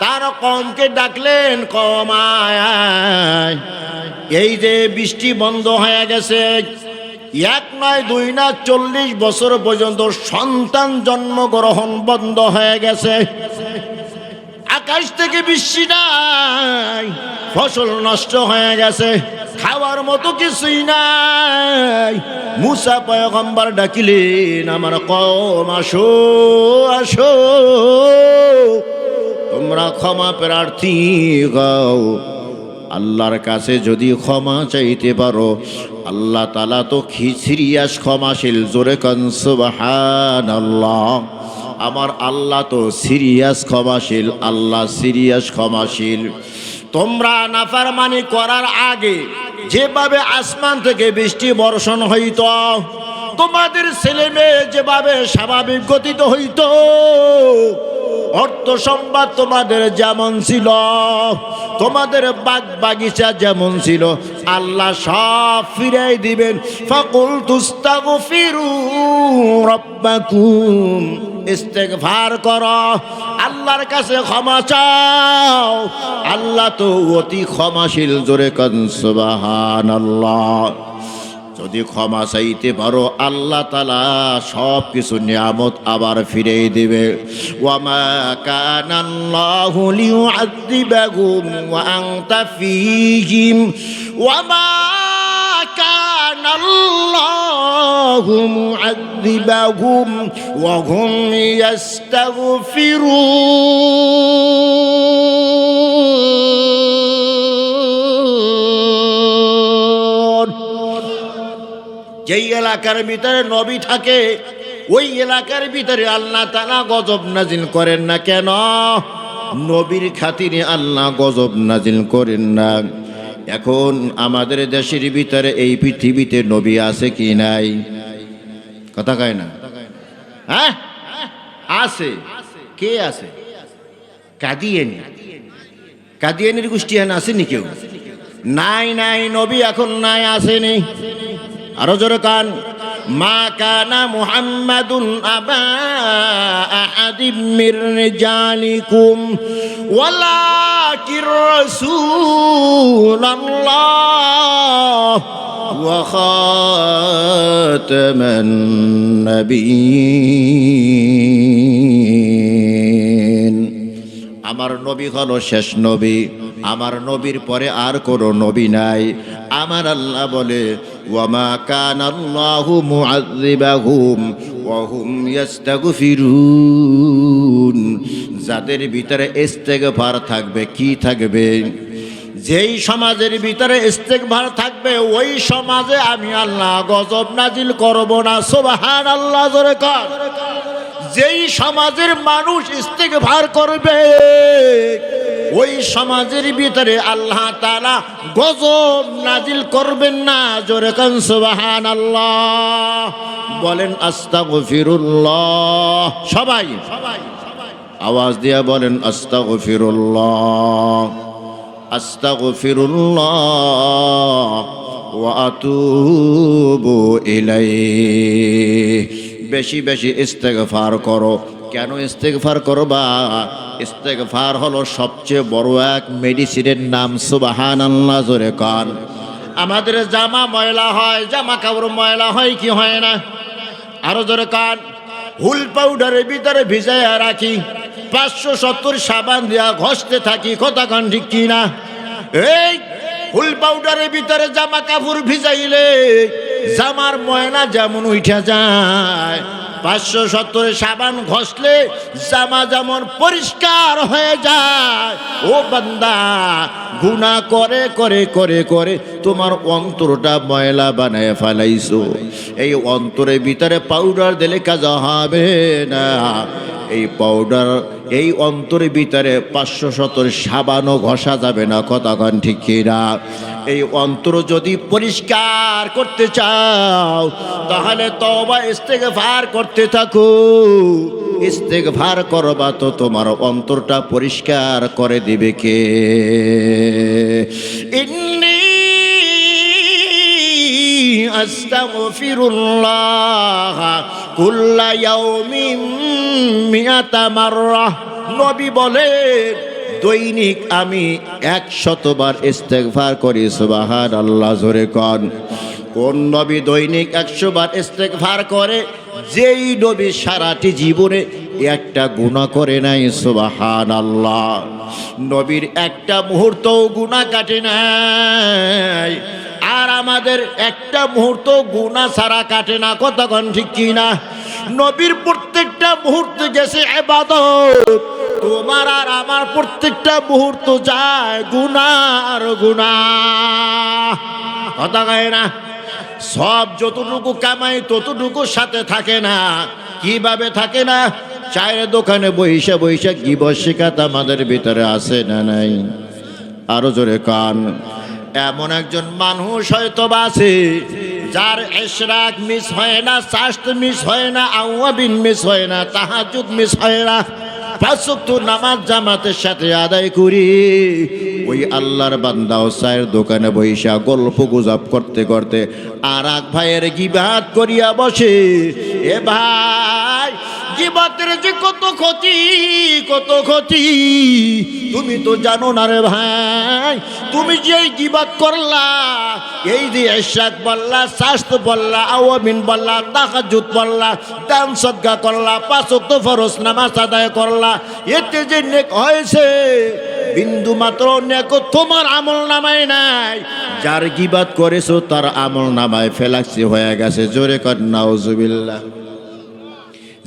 তার কওমকে ডাকলেন, কওম আয়, এই যে বৃষ্টি বন্ধ হয়ে গেছে, এক নয় দুই না 40 বছর পর্যন্ত সন্তান জন্মগ্রহণ বন্ধ হয়ে গেছে, আকাশ থেকে বৃষ্টি নাই, ফসল নষ্ট হয়ে গেছে, খাওয়ার মতো কিছুই নাই। মুসা পয়গম্বর ডাকিলেন, আমার কওম আসো আসো, তোমরা ক্ষমা প্রার্থী হও। আল্লাহর কাছে যদি ক্ষমা চাইতে পারো, আল্লাহ তাআলা তো সিরিয়াস ক্ষমাশীল। জোরে কান সুবহানাল্লাহ। আমার আল্লাহ তো সিরিয়াস ক্ষমাশীল, আল্লাহ সিরিয়াস ক্ষমাশীল। তোমরা নাফরমানি করার আগে যেভাবে আসমান থেকে বৃষ্টি বর্ষণ হইত, তোমাদের ছেলে মেয়ে যেভাবে স্বাভাবিক গতিতে হইত, অর্থ সম্পদ তোমাদের যেমন ছিল, তোমাদের বাগ বাগিচা যেমন ছিল, আল্লাহ সব ফিরাই দিবেন। ফাকুল তুস্তাগফিরু রাব্বাকুম, ইস্তেগফার করো, আল্লাহর কাছে ক্ষমা চাও, আল্লাহ তো অতি ক্ষমাশীল। জোরে কান সুবহানাল্লাহ। যদি ক্ষমা চাইতে পারো আল্লাহ তাআলা সব কিছু নিয়ামত আবার ফিরে দিবে। ওয়ামা কানাল্লাহু লিউআযিবাহুম ওয়া আনতা ফীহিম ওয়ামা কানাল্লাহু মুআযিবাহুম ওয়া হুম ইস্তাগফিরুন। যেই এলাকার ভিতরে নবী থাকে ওই এলাকার ভিতরে আল্লাহ তাআলা গজব নাজিল করেন না। কেন? নবীর খাতিরে আল্লাহ গজব নাজিল করেন না। এখন আমাদের দেশের ভিতরে এই পৃথিবীতে নবী আছে কি নাই? কথা কয় না? হ্যাঁ আছে। কে আছে? কাদিয়ানি। কাদিয়ানির গোষ্ঠী এখন আসেনি কেউ? নাই নাই, নবী এখন নাই, আসেনি। আরো জোরে কান। মা কানা মুহাম্মাদুন আবা আহাদিম মির রিজালিকুম ওয়ালাকির রাসূলুল্লাহ ওয়া খাতামান নাবিয়্যিন। আমার নবী হলো শেষ নবী, আমার নবীর পরে আর কোনো নবী নাই। আমার আল্লাহ বলে ওয়ামা কানাল্লাহু মুআযিবাহুম ওয়া হুম ইস্তাগফিরুন। যাদের ভিতরে ইস্তেগফার থাকবে, কি থাকবে? যেই সমাজের ভিতরে ইস্তেগফার থাকবে ওই সমাজে আমি আল্লাহ গজব নাজিল করব না। সুবহানাল্লাহ, জোরে কর। যেই সমাজের মানুষ ইস্তেগফার করবে ওই সমাজের ভিতরে আল্লাহ তাআলা গজব নাজিল করবেন না। জোরে কান সুবহানাল্লাহ। বলেন আস্তাগফিরুল্লাহ। সবাই আওয়াজ দিয়ে বলেন আস্তাগফিরুল্লাহ, আস্তাগফিরুল্লাহ ওয়া আতুবু ইলাইহি। বেশি বেশি ইস্তেগফার করো। কেন ইস্তেগফার করবা? ইস্তেগফার হলো সবচেয়ে বড় এক মেডিসিনের নাম। সুবহানাল্লাহ, জোরে কান। আমাদের জামা ময়লা হয়, জামা কাপড় ময়লা হয় কি হয় না? আরো জোরে কান। হুল পাউডারের ভিতরে ভিজাইয়া রাখি, 570 সাবান দিয়া ঘষতে থাকি। কথা কান ঠিক কি না? এই হুল পাউডারের ভিতরে জামা কাপড় ভিজাইলে জামার ময়লা যেমন উঠা যায়, 570 সাবান ঘষলে জামা যেমন পরিষ্কার হয়ে যায়। ও বান্দা, গুনাহ করে করে করে করে তোমার অন্তরটা ময়লা বানায় ফেলাইছো। এই অন্তরের ভিতরে পাউডার দিলে কাজ হবে না। এই পাউডার এই অন্তরের ভিতরে 570 সাবানও ঘষা যাবে না। কথা কন ঠিক কিনা? এই অন্তর যদি পরিষ্কার করতে চাও তাহলে তওবা ইস্তেগফার করতে থাকো। ইস্তেগফার করবা তো তোমার অন্তরটা পরিষ্কার করে দিবে কে? ইন্নী আস্তাগফিরুল্লাহ কুল্লা ইয়াউমিন মিআতা মাররা। নবী বলেন দৈনিক আমি 100 বার ইস্তেগফার করি। সুবহানাল্লাহ, জোরে কন। কোন নবী দৈনিক 100 বার ইস্তেগফার করে? যেই নবী সারাটি জীবনে একটা গুনাহ করে নাই। সুবহানাল্লাহ। নবীর একটা মুহূর্তও গুনাহ কাটে নাই। আর আমাদের একটা মুহূর্ত গুনাহ ছাড়া কাটে না। কতক্ষণ ঠিক কি না? নবীর প্রত্যেকটা মুহূর্ত গেছে ইবাদত, তোমার আর আমার প্রত্যেকটা মুহূর্ত যায় গুনাহ আর গুনাহ। কথা কয় না? সব যতটুকু কামাই ততটুকু সাথে থাকে না। কিভাবে থাকে না? চায়ের দোকানে বৈশা বৈশা গিবত শিকাত আমাদের ভিতরে আছে না নাই? আরো জোরে কান। এমন একজন মানুষ হয়তো আছে যার ইশরাক মিস হয় না, চাশত মিস হয় না, আওয়াবিন মিস হয় না, তাহাজ্জুদ মিস হয় না। পাঁচ ওয়াক্ত নামাজ জামাতের সাথে আদায় করি, ওই আল্লাহর বান্দাও চায়ের দোকানে বইসা গল্প গুজব করতে করতে আর এক ভাইয়ের গিবাত করিয়া বসে। এ ভাই, গিবাতের যে কত ক্ষতি, কত ক্ষতি তুমি তো জানো না রে ভাই। তুমি যে গিবাত করলা, এই যে ইশরাক বললা, শাস্ত বললা, আওয়ামিন বললা, তাহাজ্জুদ বললা, দান সদকা করলা, পাঁচ ওয়াক্ত ফরজ নামাজ আদায় করলা, এতে যে নেক হয়েছে বিন্দু মাত্র নেক তোমার আমল নামায় নাই। যার গিবাত করেছো তার আমল নামায় ফেলাক্সি হয়ে গেছে। জোরে কর নাউজুবিল্লাহ।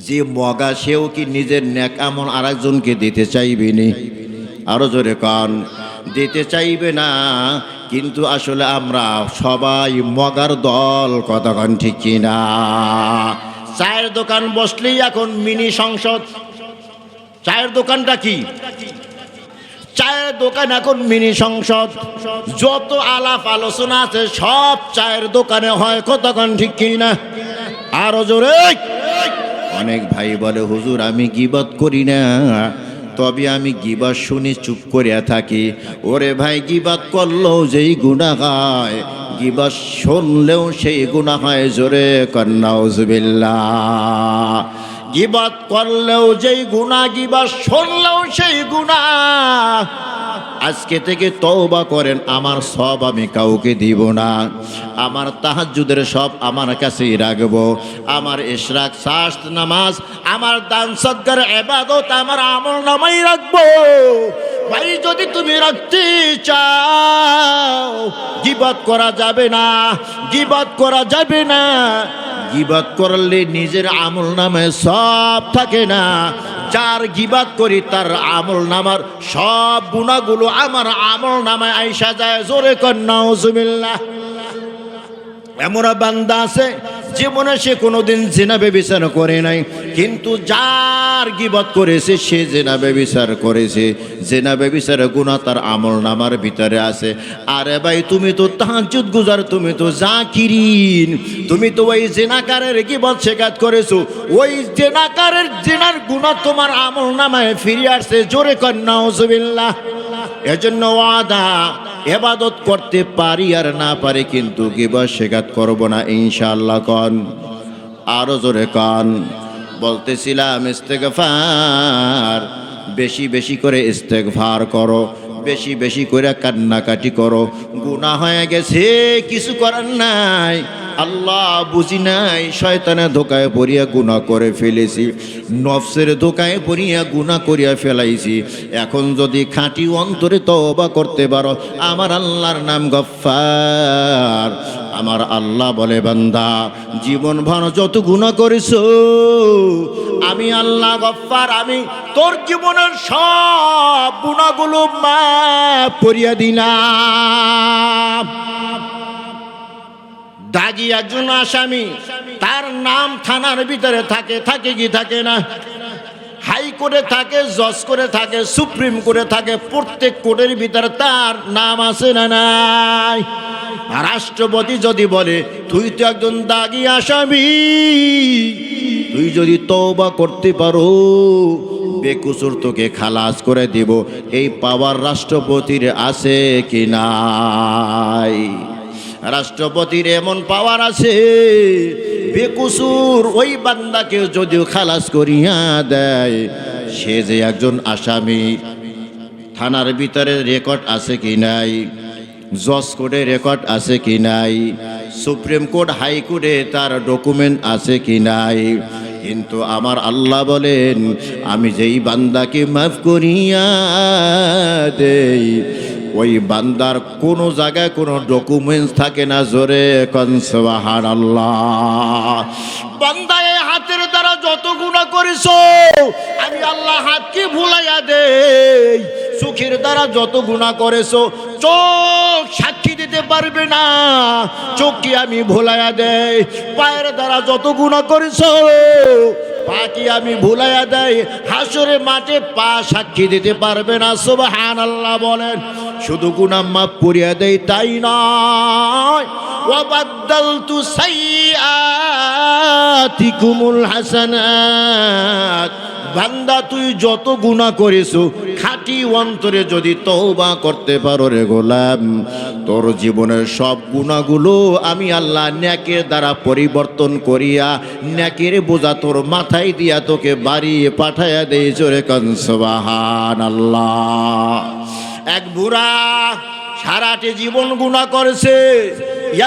যে মগা সেও কি নিজের নেক আমল আরেকজনকে দিতে চাইবে নি? আরো জোরে কন, দিতে চাইবে না। কিন্তু আসলে আমরা সবাই মগার দল, কতক্ষণ ঠিক কিনা? চায়ের দোকান বসলেই এখন মিনি সংসদ। চায়ের দোকানটা কি? চায়ের দোকান এখন মিনি সংসদ। যত আলাপ আলোচনা আছে সব চায়ের দোকানে হয়, কতক্ষণ ঠিক কিনা? আরো জোরে। অনেক ভাই বলে, হুজুর আমি গীবত করি না, তবে আমি গীবত শুনি চুপ করিয়া থাকি। ওরে ভাই, গীবত করলেও যেই গুনাহ হয়, গীবত শুনলেও সেই গুনাহ হয়। জোরে কর নাউজুবিল্লাহ। গীবত করলেও যেই গুনাহ, গীবত শুনলেও সেই গুনাহ। আজকে থেকে তওবা করেন, আমার সব আমি কাউকে দিব না। আমার তাহাজ্জুদের সব আমার কাছেই রাখবো। আমার ইশরাক, শাস্ত, নামাজ, আমার দান সদকার ইবাদত আমার আমল নামাই রাখবো। ভাই, যদি তুমি রাখতে চাও, গীবত করা যাবে না, গীবত করা যাবে না। গীবত করলে নিজের আমল নামে সব থাকে না। যার গীবত করি তার আমল নামার সব গুনাহগুলো আমার আমল নামায় আইসা যায়। জোরে কর নাউজুবিল্লাহ। এমন বান্দা আছে জীবনে সে কোনোদিন জিনা ব্যভিচার করে নাই, কিন্তু যার গীবত করেছে সে জিনা ব্যভিচার করেছে। জিনা ব্যভিচার গুনাহ তার আমল নামার ভিতরে আছে। আরে ভাই, তুমি তো তাহাজ্জুদ গুজার, তুমি তো জাকিরিন, তুমি তো ওই জিনাকারের গীবত শেখাত করেছো, ওই জিনাকারের জিনার গুনাহ তোমার আমল নামায় ফিরে আসছে। জোরে কর নাউজুবিল্লাহ। এজন্য ওয়াদা, ইবাদত করতে পারি আর না পারি, কিন্তু গীবত শেখাত করব না ইনশাআল্লাহ। কন, আরো জোরে কন। বলতেছিলাম ইস্তেগফার, বেশি বেশি করে ইস্তেগফার করো, বেশি বেশি করে কান্নাকাটি করো। গুনাহ হয়ে গেছে, কিছু করার নাই, আল্লাহ বুঝি নাই, শয়তানের ধোকায় পড়িয়া গুনাহ করে ফেলেছি, নফসের ধোকায় পড়িয়া গুনাহ করিয়া ফেলাইছি। এখন যদি খাঁটি অন্তরে তওবা করতে পারো, আমার আল্লাহর নাম গফফার। আমার আল্লাহ বলে, বান্দা জীবন ভর যত গুনাহ করেছো, আমি আল্লাহ গফফার, আমি তোর জীবনের সব গুনাহগুলো মাফ করিয়া দিলাম। দাগি একজন আসামি, তার নাম থানার ভিতরে থাকে, থাকে কি থাকে না? হাইকোর্টে থাকে, জজ করে থাকে, সুপ্রিম কোর্টে থাকে, প্রত্যেক কোর্টের ভিতরে তার নাম আছে না নাই? রাষ্ট্রপতি যদি বলে, তুই তো একজন দাগি আসামি, তুই যদি তওবা করতে পারো বেকসুর তোকে খালাস করে দিব, এই পাওয়ার রাষ্ট্রপতির আছে কি নাই? রাষ্ট্রপতির এমন পাওয়ার আছে, বেকসুর ওই বান্দাকে যদিও খালাস করিয়া দেয়, সে যে একজন আসামি। থানার ভিতরে রেকর্ড আছে কি নাই? জজ কোর্টে রেকর্ড আছে কি নাই? সুপ্রিম কোর্ট, হাইকোর্টে তার ডকুমেন্ট আছে কি নাই? কিন্তু আমার আল্লাহ বলেন, আমি যেই বান্দাকে মাফ করিয়া দেই, ওই বান্দার কোনো জায়গায় কোনো ডকুমেন্টস থাকে না। জোরে কোন সুবহানাল্লাহ। বান্দা এই হাতের দ্বারা যত গুনাহ করেছো, আমি আল্লাহ হাতকে ভুলাইয়া দেই। চোখের দ্বারা যত গুনাহ করেছো, চোখ সাক্ষী দিতে পারবে না, চোখকে আমি ভুলাইয়া দেই। পায়ের দ্বারা যত গুনাহ করেছো, পাকে আমি ভুলাইয়া দেই। হাসরে মাঠে পা সাক্ষী দিতে পারবে না। সুবহানাল্লাহ বলেন। শুধু গুনাহ মাফ করিয়া দেই তাই নয়, ওয়াবাদদালতু সাইয়্যাতিকুমুল হাসানাত, বান্দা তুই যত গুনাহ করেছো খাঁটি অন্তরে যদি তওবা করতে পারো রে গোলাম, তোর জীবনের সব গুনাহগুলো আমি আল্লাহ নেকের দ্বারা পরিবর্তন করিয়া নেকের বোঝা তোর মাথায় দিয়া তোকে বাড়িয়ে পাঠাইয়া দেই। জোরে কান সুবহানাল্লাহ। এক বুড়া সারাটি জীবন গুনাহ করেছে,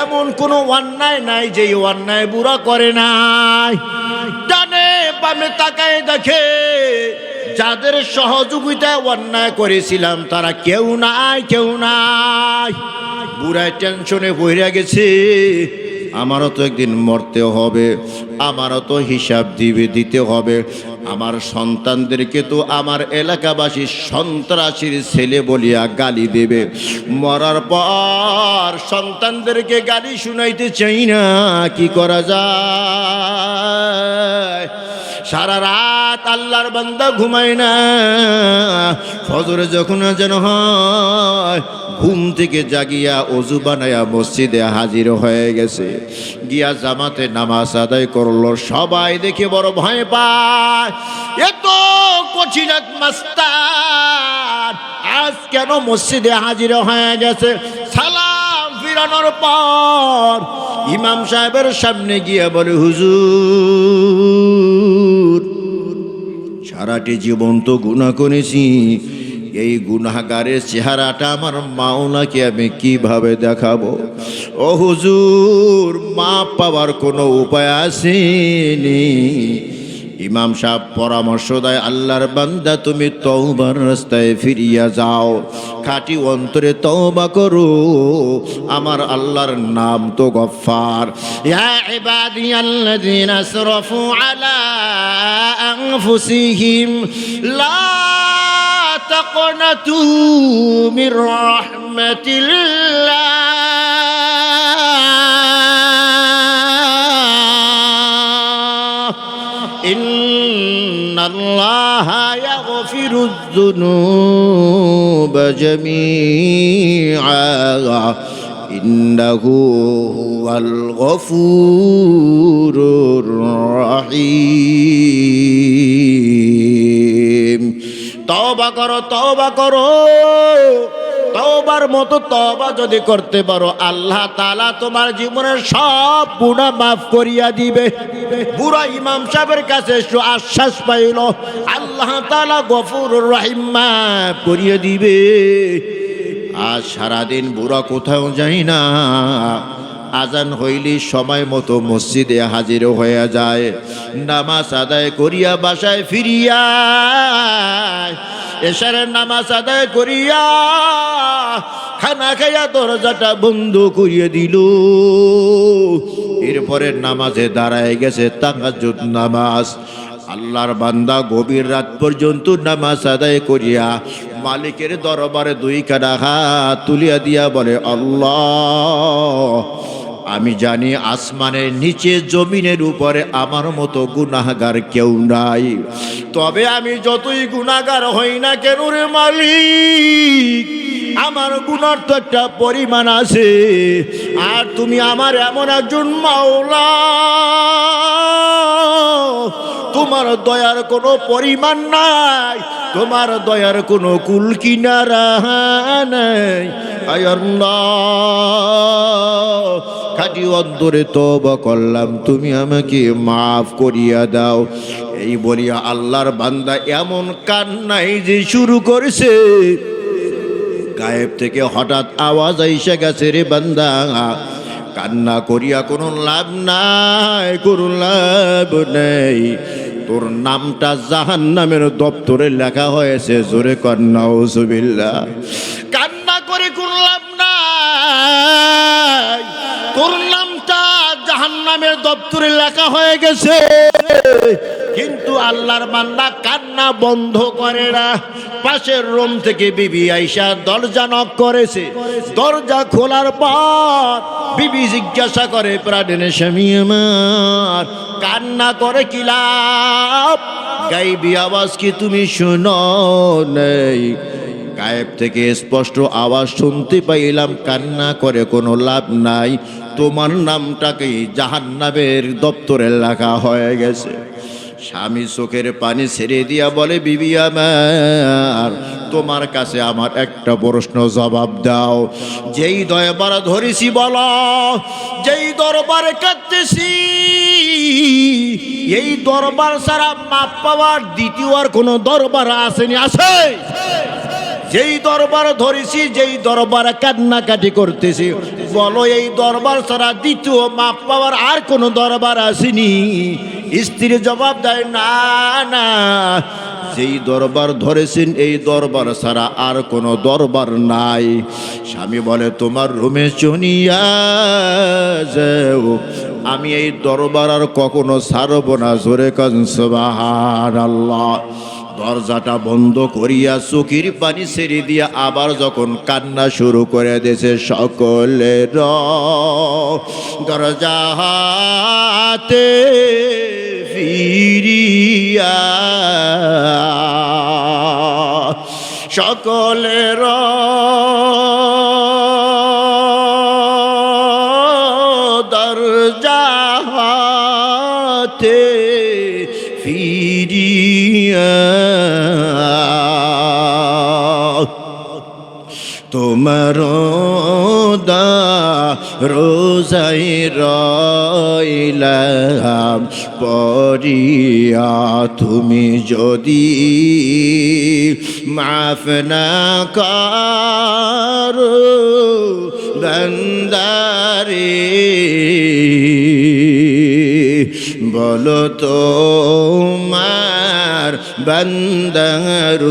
এমন কোনো অন্যায় নাই যে অন্যায় বুড়া করে নাই। ডানে বামে তাকায় দেখে যাদের সহযোগিতায় অন্যায় করেছিলাম তারা কেউ নাই, কেউ নাই। বুড়ায় টেনশনে বইরা গেছে, আমারও তো একদিন মরতে হবে, আমারও তো হিসাব দিতে হবে। আমার সন্তানদেরকে তো আমার এলাকাবাসী সন্ত্রাসীর ছেলে বলিয়া গালি দেবে। মরার পর সন্তানদেরকে গালি শুনাইতে চাই না, কি করা যায়? সারা রাত আল্লাহর বান্দা ঘুমায় না। ফজরে যখন যেন হয় ঘুম থেকে জাগিয়া অজু বানায়া মসজিদে হাজির হয়ে গেছে, গিয়া জামাতে নামাজ আদায় করলো। সবাই দেখে বড় ভয় পায়, এত কঠিন এক মাস্তান আজ কেন মসজিদে হাজির হয়ে গেছে? সালাম ফিরানোর পর ইমাম সাহেবের সামনে গিয়ে বলে, হুজুর সারাটি জীবন তো গুনাহ করেছি, এই গুনাহগারের চেহারাটা আমার মাওলাকে আমি কিভাবে দেখাবো? ও হুজুর মাপ পাওয়ার কোনো উপায় আসেনি? ইমাম সাহেব পরামর্শ দেয়, আল্লাহর বান্দা তুমি তওবার রাস্তায় ফিরিয়া যাও, খাঁটি অন্তরে তওবা করো, আমার আল্লাহর নাম তো গফফার। ইয়া ইবাদিয়াল্লাযীনা আসরাফু আলা আনফুসিহিম লা তাকনাতু মির রাহমাতিল্লাহ ইন্নাল্লাহা ইয়াগফিরুয যুনুবা জামিআ ইন্নাহু হুয়াল গফুরুর রহিম। তওবা করো, তওবা করো। তওবার মতো তওবা যদি করতে পারো আল্লাহ তাআলা তোমার জীবনের সব গুনাহ মাফ করিয়া দিবে। বুড়া ইমাম সাহেবের কাছে আশ্বাস পাইল, আল্লাহ তাআলা গফুরুর রহিম মাফ করিয়ে দিবে। আজ সারাদিন বুড়া কোথাও যাই না, আজান হইলি সময় মতো মসজিদে হাজির হয়ে যায়, নামাজ আদায় করিয়া বাসায় ফিরিয়া এশারের নামাজ আদায় করিয়া খানা খাইয়া দরজাটা বন্ধ করিয়ে দিল। এরপরে নামাজে দাঁড়ায় গেছে তাহাজ্জুদ নামাজ। আল্লাহর বান্দা গভীর রাত পর্যন্ত নামাজ আদায় করিয়া মালিকের দরবারে দুই কাঁধা হাত তুলিয়া দিয়া বলে, আল্লাহ আমি জানি আসমানের নিচে জমিনের উপরে আমার মতো গুনাহগার কেউ নাই, তবে আমি যতই গুনাহগার হই না কেন রে মালিক, আমার গুনার তো একটা পরিমাণ আছে, আর তুমি আমার এমন একজন মাওলা, তোমার দয়ার কোনো পরিমাণ নাই, তোমার দয়ার কোনো কুল কিনারা নাই। আয় আল্লাহ খাঁটি অন্তরে তওবা করলাম, তুমি আমাকে মাফ করিয়া দাও। এই বলিয়া আল্লাহর বান্দা এমন কান্নাই যে শুরু করেছে, গায়েব থেকে হঠাৎ আওয়াজ আইসা গেছে, রে বান্দা কান্না করিয়া কোনো লাভ নাই, কোনো লাভ নেই, তোর নামটা জাহান্নামের দপ্তরে লেখা হয়েছে। জোরে কান্না নাউজুবিল্লাহ। কান্না করে কোনো লাভ নাই, তোর নামটা জাহান্নামের দপ্তরে লেখা হয়ে গেছে। কিন্তু আল্লাহর বান্দা কান্না বন্ধ করে না। পাশের রুম থেকে বিবি আয়েশা দরজা নক করেছে। দরজা খোলার পর বিবি জিজ্ঞাসা করে, প্রাণের স্বামী আমার কান্না করে কি লাভ? গায়েবী আওয়াজ কি তুমি শুনো নাই? গায়েব থেকে স্পষ্ট আওয়াজ শুনতে পাইলাম, কান্না করে কোনো লাভ নাই, তোমার নামটাকে জাহান্নামের দপ্তরে লেখা হয়ে গেছে। স্বামী চোখের পানি ছেড়ে দিয়া বলে, বিবি আমার, তোমার কাছে আমার একটা প্রশ্ন জবাব দাও। যেই দরবার ধরেছি বলো, যেই দরবারে কাঁদতেছি, এই দরবার ছাড়া মাপ পাওয়ার দ্বিতীয় আর কোনো দরবার আসেনি? আছে? যেই দরবার ধরেছি, যেই দরবারে কান্নাকাটি করতেছি, বলো এই দরবার ছাড়া দ্বিতীয় মাপ পাওয়ার আর কোনো দরবার আসেনি? স্ত্রী জবাব দেয়, না না, যেই দরবার ধরেছেন এই দরবার ছাড়া আর কোনো দরবার নাই। স্বামী বলে, তোমার রুমে চনিয়া যাও, আমি এই দরবার আর কখনো ছাড়ব না। জোরে কান সুবহানাল্লাহ। দরজাটা বন্ধ করিয়া চোখের পানি ছেড়ে দিয়া আবার যখন কান্না শুরু করে দিয়েছে, সকলের দরজা হাতে ফিরিয়া, সকলের দরজা হাতে ফিরিয়া, তোমার রোজাই রইলাম পড়িয়া, তুমি যদি মাফ না করো বান্দারে, বলো তোমার বান্দার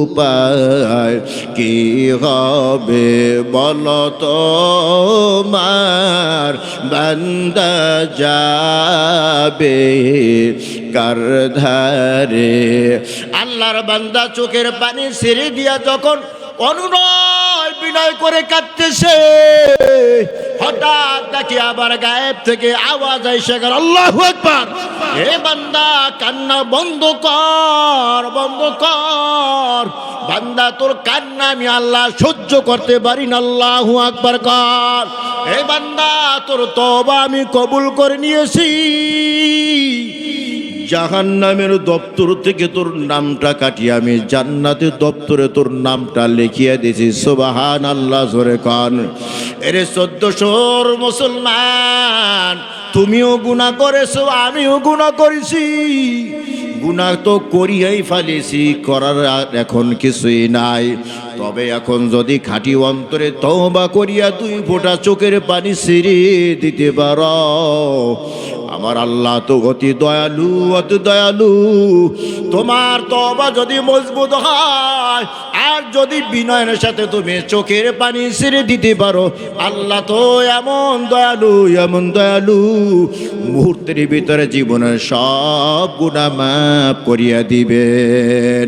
উপায় কি হবে, বলো তোমার বান্দা যাবে কার ধারে? আল্লাহর বান্দা চোখের পানি ছেড়ে দিয়া যখন অনুনয় বিনয় করে কাঁদতেছে, হঠাৎ দেখি আবার গায়েব থেকে আওয়াজ আইসা গেল, আল্লাহু আকবার। হে বান্দা, কান্না বন্ধ কর, বন্ধ কর। বান্দা, তোর কান্না আমি আল্লাহ সহ্য করতে পারি না, আল্লাহু আকবার কর। হে বান্দা, তোর তওবা আমি কবুল করে নিয়েছি। জাহান্নামের দপ্তর থেকে তোর নামটা কাটিয়ে আমি জান্নাতের দপ্তরে তোর নামটা লিখিয়ে দিয়েছি। সুবহানাল্লাহ, জোরে কান। এরে 1400 মুসলমান, তুমিও গুনাহ করেছো, আমিও গুনাহ করেছি। গুনাহ তো করিয়াই ফেলেছি, করার এখন কিছুই নাই। তবে এখন যদি খাঁটি অন্তরে তওবা করিয়া 2 ফোঁটা চোখের পানি ছেড়ে দিতে পারো, আমার আল্লাহ তো অতি দয়ালু, অতি দয়ালু। তোমার তওবা যদি মজবুত হয় আর যদি বিনয়ের সাথে তুমি চোখের পানি ছেড়ে দিতে পারো, আল্লাহ তো এমন দয়ালু, এমন দয়ালু, মুহূর্তের ভিতরে জীবনের সব গুনাহ মাফ করিয়া দিবেন।